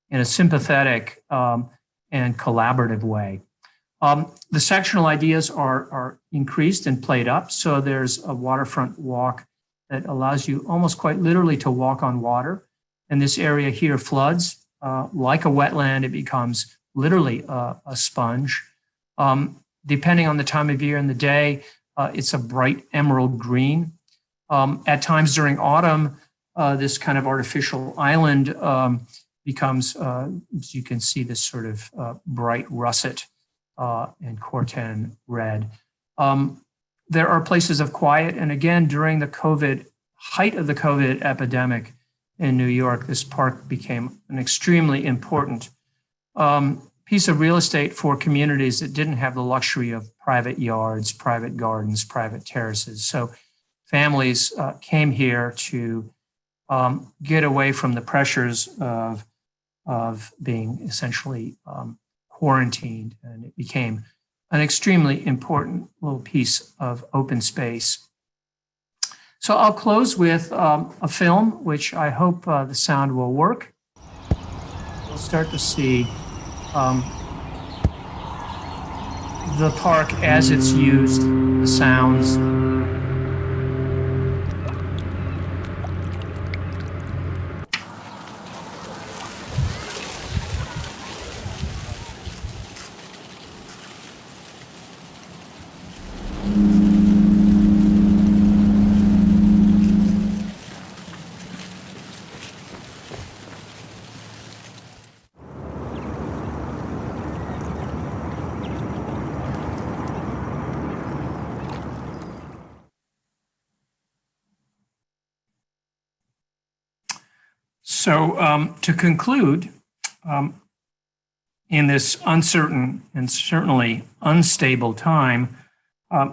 in a sympathetic and collaborative way. The sectional ideas are increased and played up. So there's a waterfront walk that allows you almost quite literally to walk on water. And this area here floods like a wetland. It becomes literally a sponge. Depending on the time of year and the day, it's a bright emerald green. At times during autumn, this kind of artificial island becomes, as you can see, this sort of bright russet and Corten red. There are places of quiet. And again, during the height of the COVID epidemic in New York, this park became an extremely important piece of real estate for communities that didn't have the luxury of private yards, private gardens, private terraces. So families came here to get away from the pressures of being essentially quarantined, and it became an extremely important little piece of open space. So I'll close with a film, which I hope the sound will work. We'll start to see the park as it's used, the sounds. So to conclude, in this uncertain and certainly unstable time,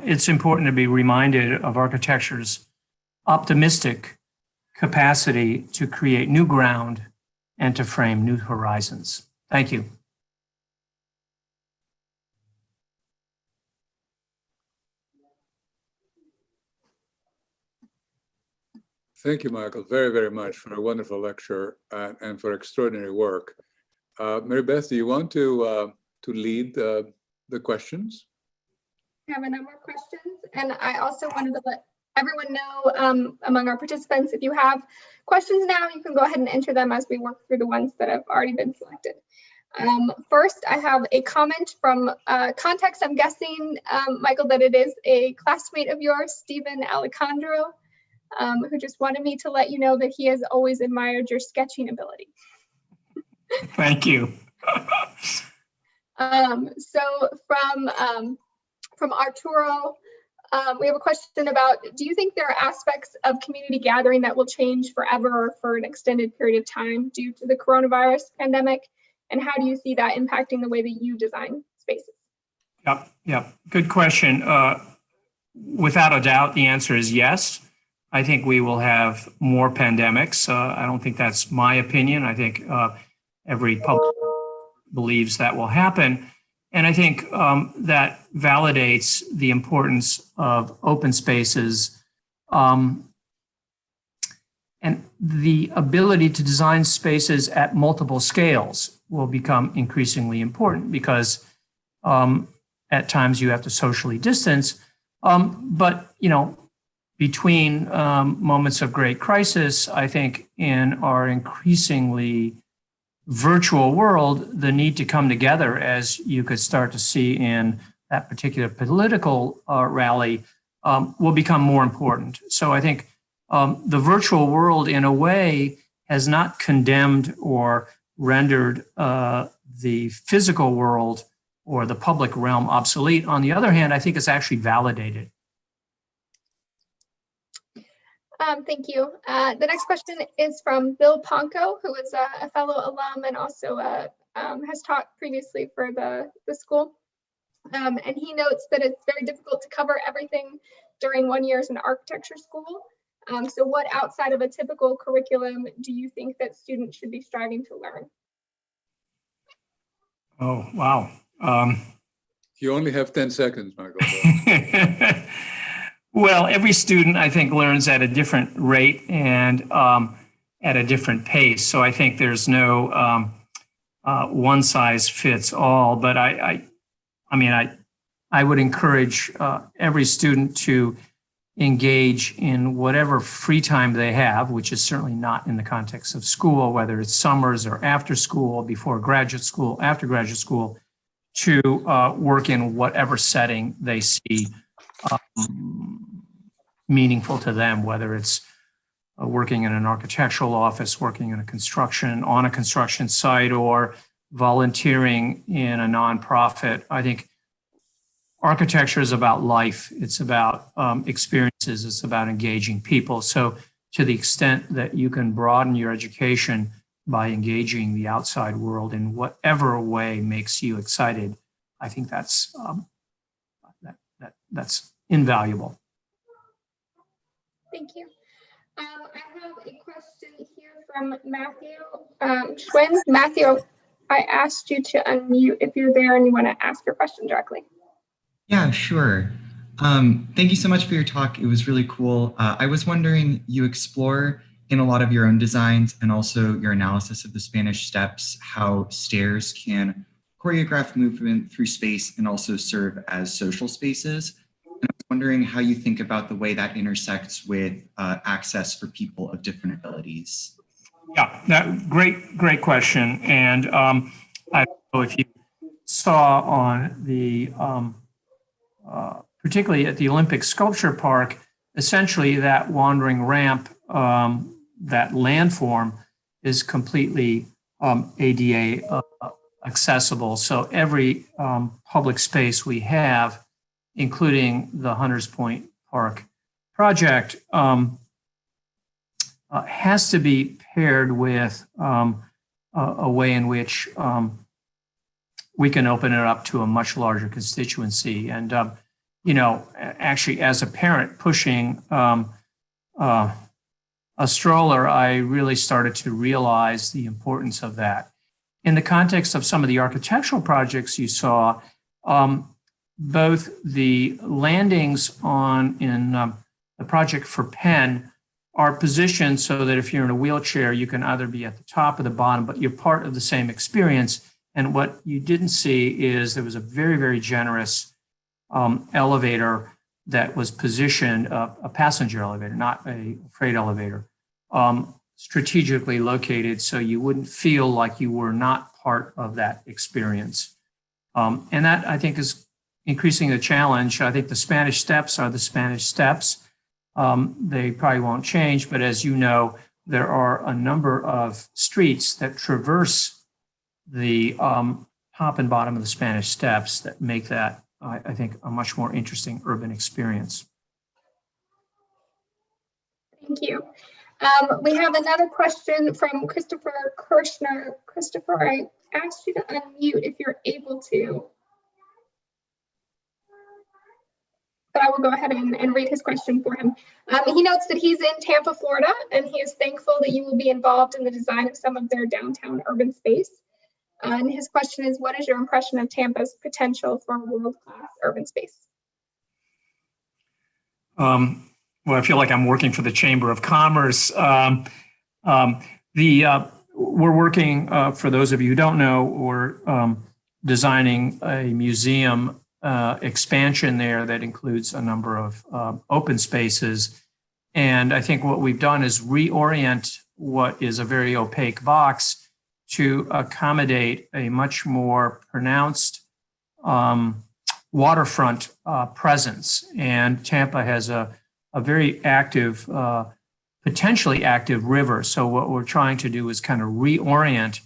it's important to be reminded of architecture's optimistic capacity to create new ground and to frame new horizons. Thank you. Thank you, Michael, very, very much for a wonderful lecture and for extraordinary work. Mary Beth, do you want to lead the questions? We have a number of questions, and I also wanted to let everyone know among our participants, if you have questions now, you can go ahead and enter them as we work through the ones that have already been selected. First, I have a comment from context. I'm guessing, Michael, that it is a classmate of yours, Stephen Alejandro, who just wanted me to let you know that he has always admired your sketching ability. Thank you. So from Arturo, we have a question about, do you think there are aspects of community gathering that will change forever or for an extended period of time due to the coronavirus pandemic? And how do you see that impacting the way that you design spaces? Yep. Good question. Without a doubt, the answer is yes. I think we will have more pandemics. I don't think that's my opinion. I think every public believes that will happen. And I think that validates the importance of open spaces and the ability to design spaces at multiple scales will become increasingly important because at times you have to socially distance. But, between moments of great crisis, I think in our increasingly virtual world, the need to come together, as you could start to see in that particular political rally, will become more important. So I think the virtual world, in a way, has not condemned or rendered the physical world or the public realm obsolete. On the other hand, I think it's actually validated. Thank you. The next question is from Bill Ponko, who is a fellow alum and also has taught previously for the school. And he notes that it's very difficult to cover everything during 1 year as an architecture school. So what outside of a typical curriculum do you think that students should be striving to learn? Oh, wow. You only have 10 seconds, Michael. Well, every student, I think, learns at a different rate and at a different pace. So I think there's no one size fits all. But I would encourage every student to engage in whatever free time they have, which is certainly not in the context of school, whether it's summers or after school, before graduate school, after graduate school, to work in whatever setting they see meaningful to them, whether it's working in an architectural office, working in on a construction site, or volunteering in a nonprofit. I think architecture is about life. It's about experiences. It's about engaging people. So to the extent that you can broaden your education by engaging the outside world in whatever way makes you excited, I think that's invaluable. Thank you. I have a question here from Matthew Schwinn. Matthew, I asked you to unmute if you're there and you want to ask your question directly. Yeah, sure. Thank you so much for your talk. It was really cool. I was wondering, you explore in a lot of your own designs and also your analysis of the Spanish steps, how stairs can choreograph movement through space and also serve as social spaces. And I was wondering how you think about the way that intersects with access for people of different abilities. Yeah, great question. And I don't know if you saw on the, particularly at the Olympic Sculpture Park, essentially that wandering ramp, that landform is completely ADA accessible. So every public space we have, including the Hunters Point Park project, has to be paired with a way in which we can open it up to a much larger constituency. And, actually, as a parent pushing a stroller, I really started to realize the importance of that. In the context of some of the architectural projects you saw, both the landings in the project for Penn are positioned so that if you're in a wheelchair, you can either be at the top or the bottom, but you're part of the same experience. And what you didn't see is there was a very, very generous elevator that was positioned, a passenger elevator, not a freight elevator, strategically located so you wouldn't feel like you were not part of that experience. And that, I think, is increasing the challenge. I think the Spanish steps are the Spanish steps. They probably won't change, but as you know, there are a number of streets that traverse the top and bottom of the Spanish Steps that make that, I think, a much more interesting urban experience. Thank you. We have another question from Christopher Kirschner. Christopher, I asked you to unmute if you're able to. But I will go ahead and read his question for him. He notes that he's in Tampa, Florida, and he is thankful that you will be involved in the design of some of their downtown urban space. And his question is, what is your impression of Tampa's potential for world-class urban space? Well, I feel like I'm working for the Chamber of Commerce. We're working, for those of you who don't know, we're designing a museum expansion there that includes a number of open spaces. And I think what we've done is reorient what is a very opaque box to accommodate a much more pronounced waterfront presence. And Tampa has a very active, potentially active river. So what we're trying to do is kind of reorient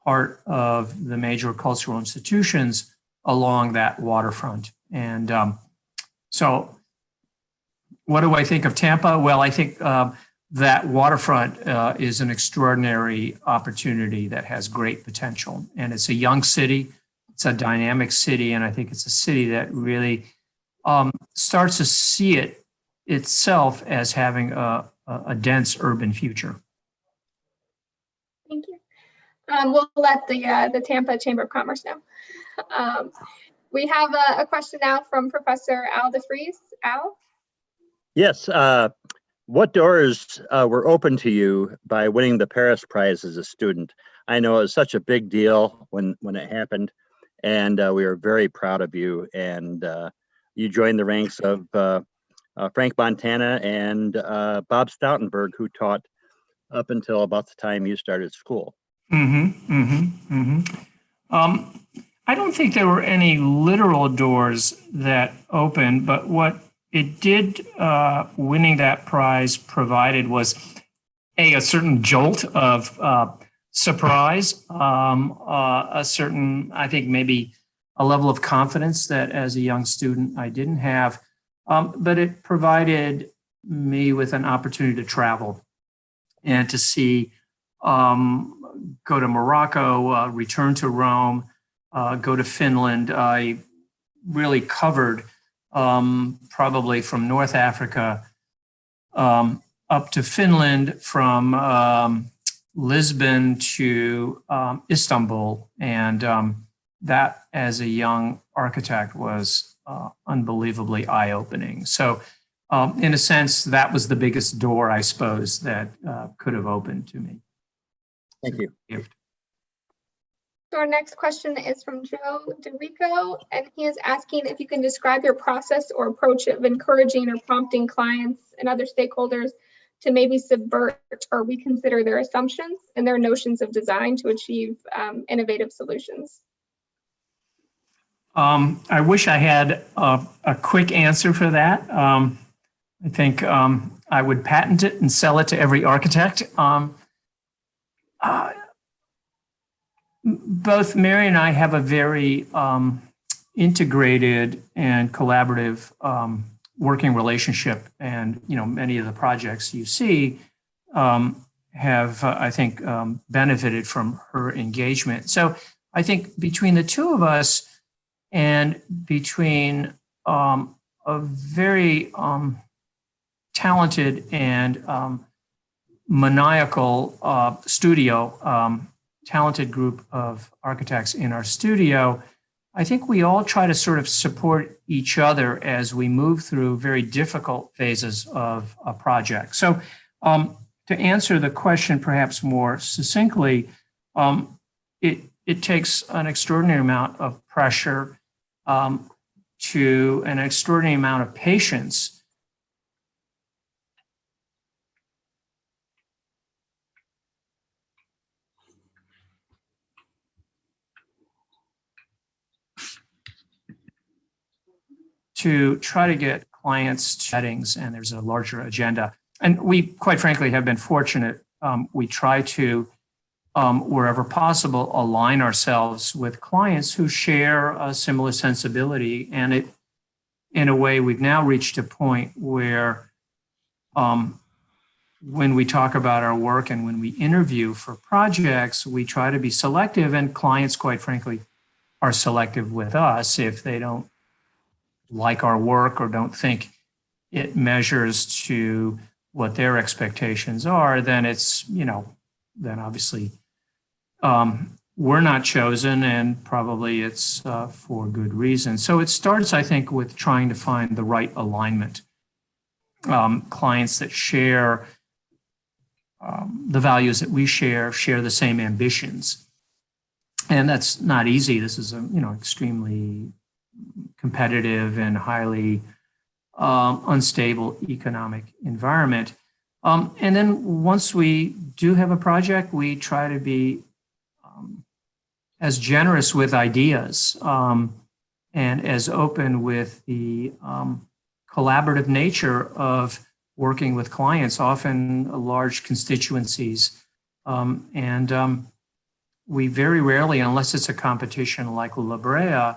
part of the major cultural institutions along that waterfront. And so what do I think of Tampa? Well, I think that waterfront is an extraordinary opportunity that has great potential. And it's a young city, it's a dynamic city, and I think it's a city that really starts to see it itself as having a dense urban future. Thank you. We'll let the Tampa Chamber of Commerce know. We have a question now from Professor Al DeFries. Al? Yes. What doors were open to you by winning the Paris Prize as a student? I know it was such a big deal when it happened, and we are very proud of you. And you joined the ranks of Frank Montana and Bob Stoutenberg, who taught up until about the time you started school. I don't think there were any literal doors that opened, but what it did, winning that prize provided was a certain jolt of surprise, a certain, I think maybe a level of confidence that as a young student I didn't have, but it provided me with an opportunity to travel and to see, go to Morocco, return to Rome, go to Finland. I really covered probably from North Africa up to Finland, from Lisbon to Istanbul. And that, as a young architect, was unbelievably eye-opening. So in a sense, that was the biggest door, I suppose, that could have opened to me. Thank you. Gift. So our next question is from Joe DeRico, and he is asking if you can describe your process or approach of encouraging or prompting clients and other stakeholders to maybe subvert or reconsider their assumptions and their notions of design to achieve innovative solutions. I wish I had a quick answer for that. I think I would patent it and sell it to every architect. Both Mary and I have a very integrated and collaborative working relationship, and many of the projects you see have, I think, benefited from her engagement. So I think between the two of us and between a very talented and maniacal studio, talented group of architects in our studio, I think we all try to sort of support each other as we move through very difficult phases of a project. So to answer the question perhaps more succinctly, it takes an extraordinary amount of pressure to an extraordinary amount of patience to try to get clients to settings, and there's a larger agenda. And we, quite frankly, have been fortunate. We try to wherever possible, align ourselves with clients who share a similar sensibility. And it, in a way, we've now reached a point where when we talk about our work and when we interview for projects, we try to be selective, and clients, quite frankly, are selective with us. If they don't like our work or don't think it measures to what their expectations are, then it's, then obviously we're not chosen, and probably it's for good reason. So it starts, I think, with trying to find the right alignment. Clients that share the values that we share the same ambitions. And that's not easy. This is a, extremely competitive and highly unstable economic environment. And then once we do have a project, we try to be as generous with ideas and as open with the collaborative nature of working with clients, often large constituencies. We very rarely, unless it's a competition like La Brea,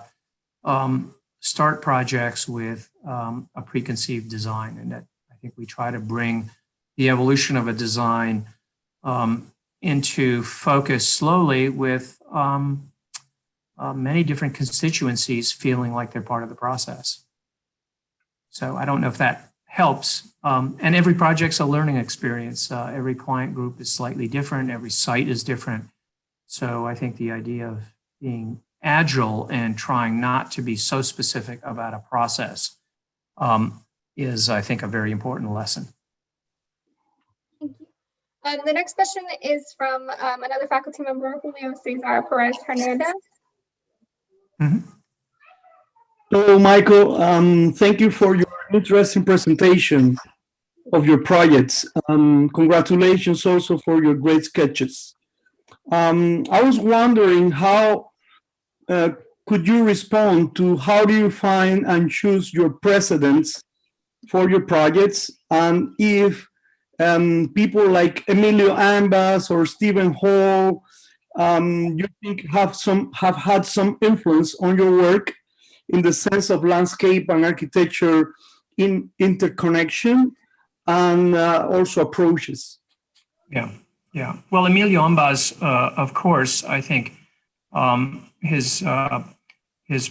start projects with a preconceived design. And that, I think we try to bring the evolution of a design into focus slowly with many different constituencies feeling like they're part of the process. So I don't know if that helps. And every project's a learning experience. Every client group is slightly different. Every site is different. So I think the idea of being agile and trying not to be so specific about a process is, I think, a very important lesson. Thank you. The next question is from another faculty member, Julio Cesar Perez Hernandez. Mm-hmm. Hello, Michael. Thank you for your interesting presentation of your projects. Congratulations also for your great sketches. I was wondering how could you respond to how do you find and choose your precedents for your projects, and if people like Emilio Ambas or Stephen Hall you think have had some influence on your work in the sense of landscape and architecture in interconnection and also approaches? Yeah. Well, Emilio Ambas, of course, I think his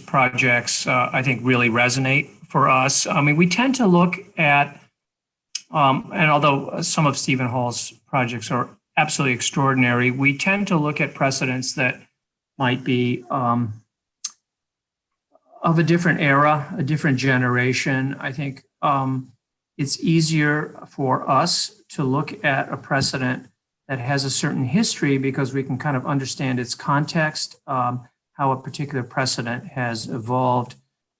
projects, I think, really resonate for us. I mean, we tend to look at, and although some of Stephen Hall's projects are absolutely extraordinary, we tend to look at precedents that might be of a different era, a different generation. I think it's easier for us to look at a precedent that has a certain history because we can kind of understand its context, how a particular precedent has evolved.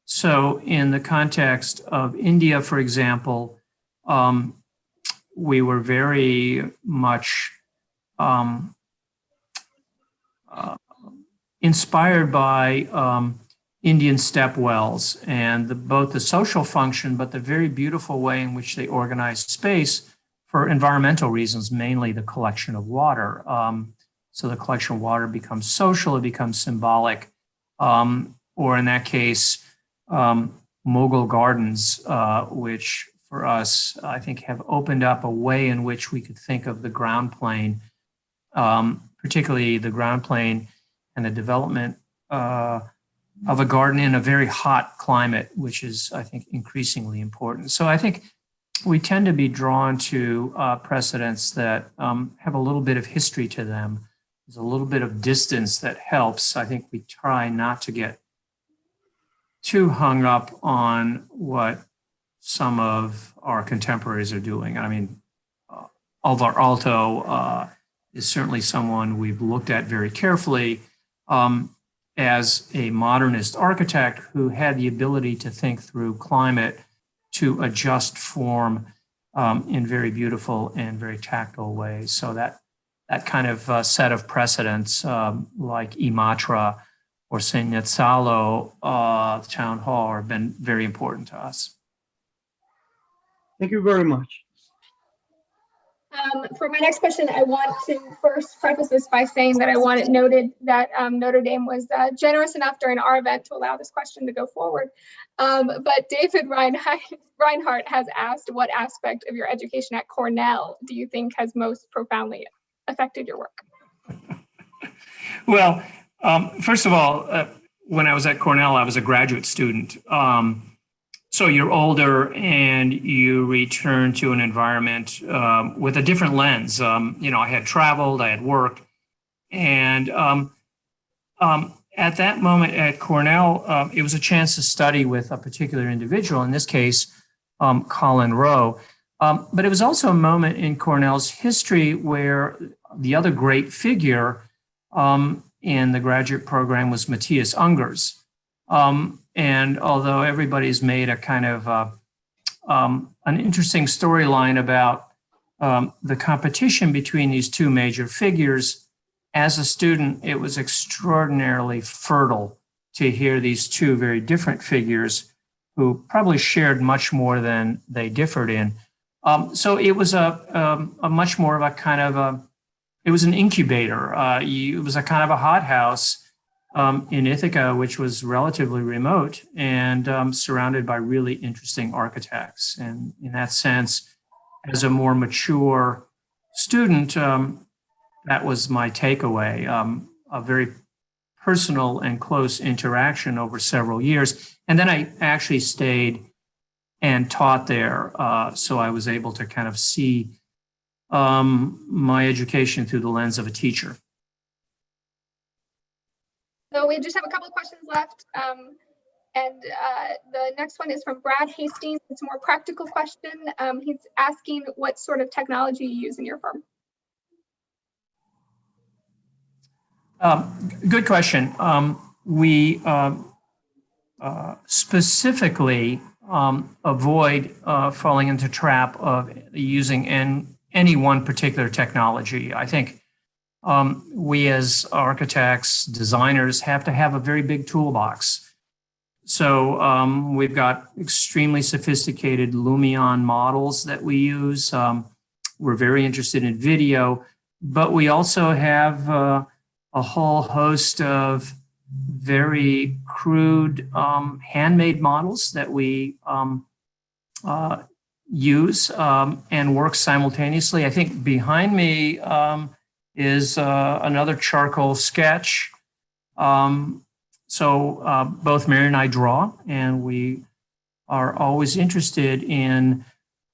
So in the context of India, for example, we were very much inspired by Indian step wells and both the social function, but the very beautiful way in which they organize space for environmental reasons, mainly the collection of water. So the collection of water becomes social, it becomes symbolic, or in that case, Mughal gardens, which for us, I think, have opened up a way in which we could think of the ground plane, particularly the ground plane and the development of a garden in a very hot climate, which is, I think, increasingly important. So I think we tend to be drawn to precedents that have a little bit of history to them. There's a little bit of distance that helps. I think we try not to get too hung up on what some of our contemporaries are doing. I mean, Alvar Aalto is certainly someone we've looked at very carefully as a modernist architect who had the ability to think through climate, to adjust form in very beautiful and very tactile ways. So that kind of set of precedents like Imatra or St. Netzalo Town Hall have been very important to us. Thank you very much. For my next question, I want to first preface this by saying that I want it noted that Notre Dame was generous enough during our event to allow this question to go forward. But David Reinhardt has asked, what aspect of your education at Cornell do you think has most profoundly affected your work? Well, first of all, when I was at Cornell, I was a graduate student. So you're older and you return to an environment with a different lens. I had traveled, I had worked, and at that moment at Cornell, it was a chance to study with a particular individual, in this case, Colin Rowe. But it was also a moment in Cornell's history where the other great figure in the graduate program was Matthias Ungers. And although everybody's made a kind of an interesting storyline about the competition between these two major figures, as a student, it was extraordinarily fertile to hear these two very different figures who probably shared much more than they differed in. So it was a much more of a kind of it was an incubator. It was a kind of a hothouse in Ithaca, which was relatively remote and surrounded by really interesting architects. And in that sense, as a more mature student, that was my takeaway, a very personal and close interaction over several years. And then I actually stayed and taught there. So I was able to kind of see my education through the lens of a teacher. So we just have a couple of questions left. And the next one is from Brad Hastings. It's a more practical question. He's asking what sort of technology you use in your firm. Good question. We specifically avoid falling into the trap of using any one particular technology. I think we as architects, designers have to have a very big toolbox. So we've got extremely sophisticated Lumion models that we use. We're very interested in video, but we also have a whole host of very crude handmade models that we use and work simultaneously. I think behind me is another charcoal sketch. So both Mary and I draw, and we are always interested in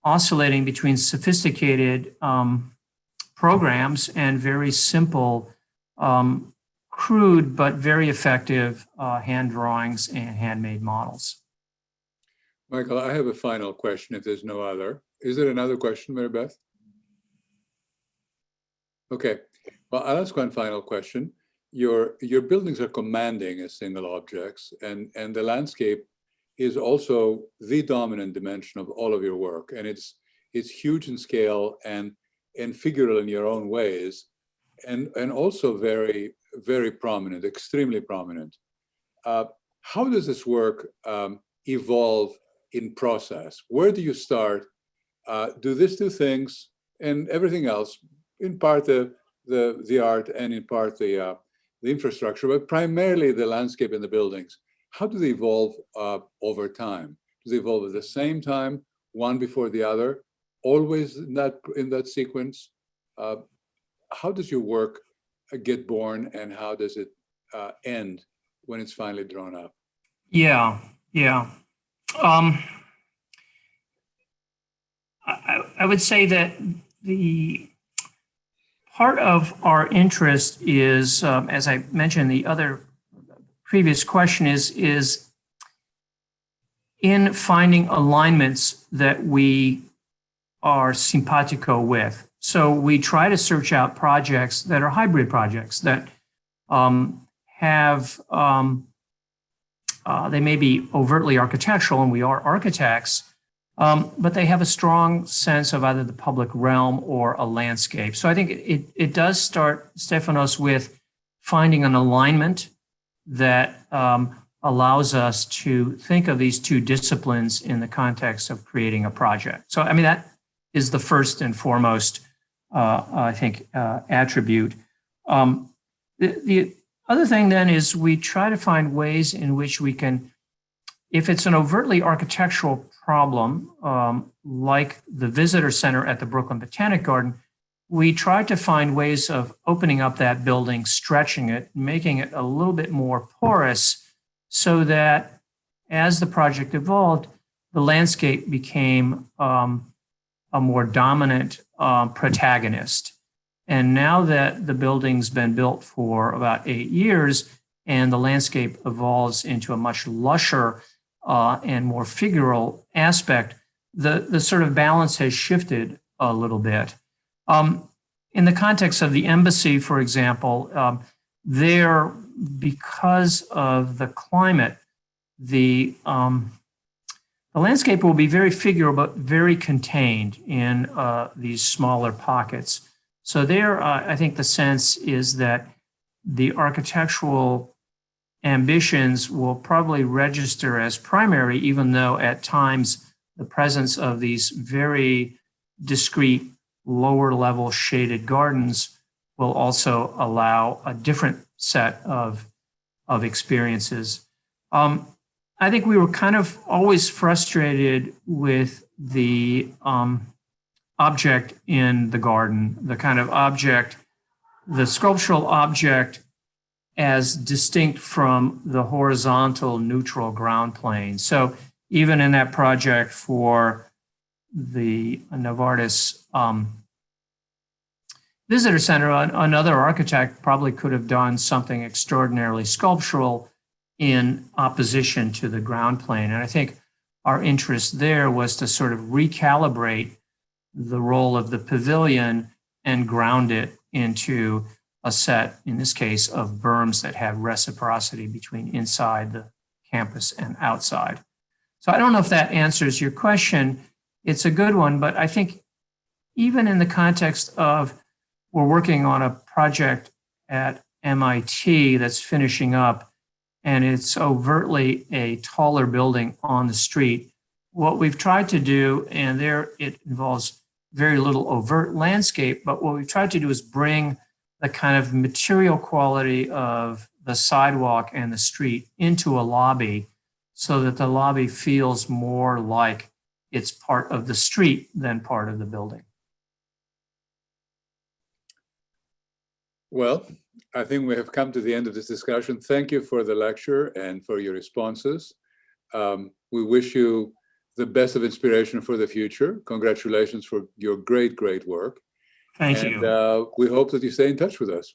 oscillating between sophisticated programs and very simple, crude but very effective hand drawings and handmade models. Michael, I have a final question if there's no other. Is there another question, Mary Beth? Okay, well, I'll ask one final question. Your buildings are commanding as single objects, and the landscape is also the dominant dimension of all of your work. And it's huge in scale and figural in your own ways, and also very, very prominent, extremely prominent. How does this work evolve in process? Where do you start? Do these two things and everything else, in part the art and in part the infrastructure, but primarily the landscape and the buildings, how do they evolve over time? Do they evolve at the same time, one before the other, always in that sequence? How does your work get born, and how does it end when it's finally drawn up? Yeah. I would say that the part of our interest is, as I mentioned, the other previous question is in finding alignments that we are simpatico with. So we try to search out projects that are hybrid projects that have, they may be overtly architectural, and we are architects, but they have a strong sense of either the public realm or a landscape. So I think it does start, Stefanos, with finding an alignment that allows us to think of these two disciplines in the context of creating a project. So, I mean, that is the first and foremost I think, attribute. The other thing then is we try to find ways in which we can, if it's an overtly architectural problem, like the visitor center at the Brooklyn Botanic Garden, we tried to find ways of opening up that building, stretching it, making it a little bit more porous so that as the project evolved, the landscape became a more dominant protagonist. And now that the building's been built for about 8 years and the landscape evolves into a much lusher and more figural aspect, the sort of balance has shifted a little bit. In the context of the embassy, for example, there, because of the climate, the landscape will be very figural, but very contained in these smaller pockets. So there, I think the sense is that the architectural ambitions will probably register as primary, even though at times the presence of these very discrete lower level shaded gardens will also allow a different set of experiences. I think we were kind of always frustrated with the object in the garden, the kind of object, the sculptural object as distinct from the horizontal neutral ground plane. So even in that project for the Novartis Visitor Center, another architect probably could have done something extraordinarily sculptural in opposition to the ground plane. And I think our interest there was to sort of recalibrate the role of the pavilion and ground it into a set, in this case, of berms that have reciprocity between inside the campus and outside. So I don't know if that answers your question. It's a good one, but I think even in the context of we're working on a project at MIT that's finishing up, and it's overtly a taller building on the street. What we've tried to do, and there it involves very little overt landscape, but what we've tried to do is bring the kind of material quality of the sidewalk and the street into a lobby so that the lobby feels more like it's part of the street than part of the building. Well, I think we have come to the end of this discussion. Thank you for the lecture and for your responses. We wish you the best of inspiration for the future. Congratulations for your great, great work. Thank you. We hope that you stay in touch with us,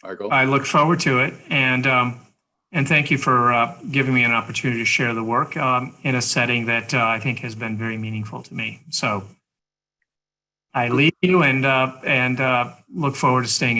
Michael. I look forward to it. And thank you for giving me an opportunity to share the work in a setting that I think has been very meaningful to me. So I leave you and look forward to staying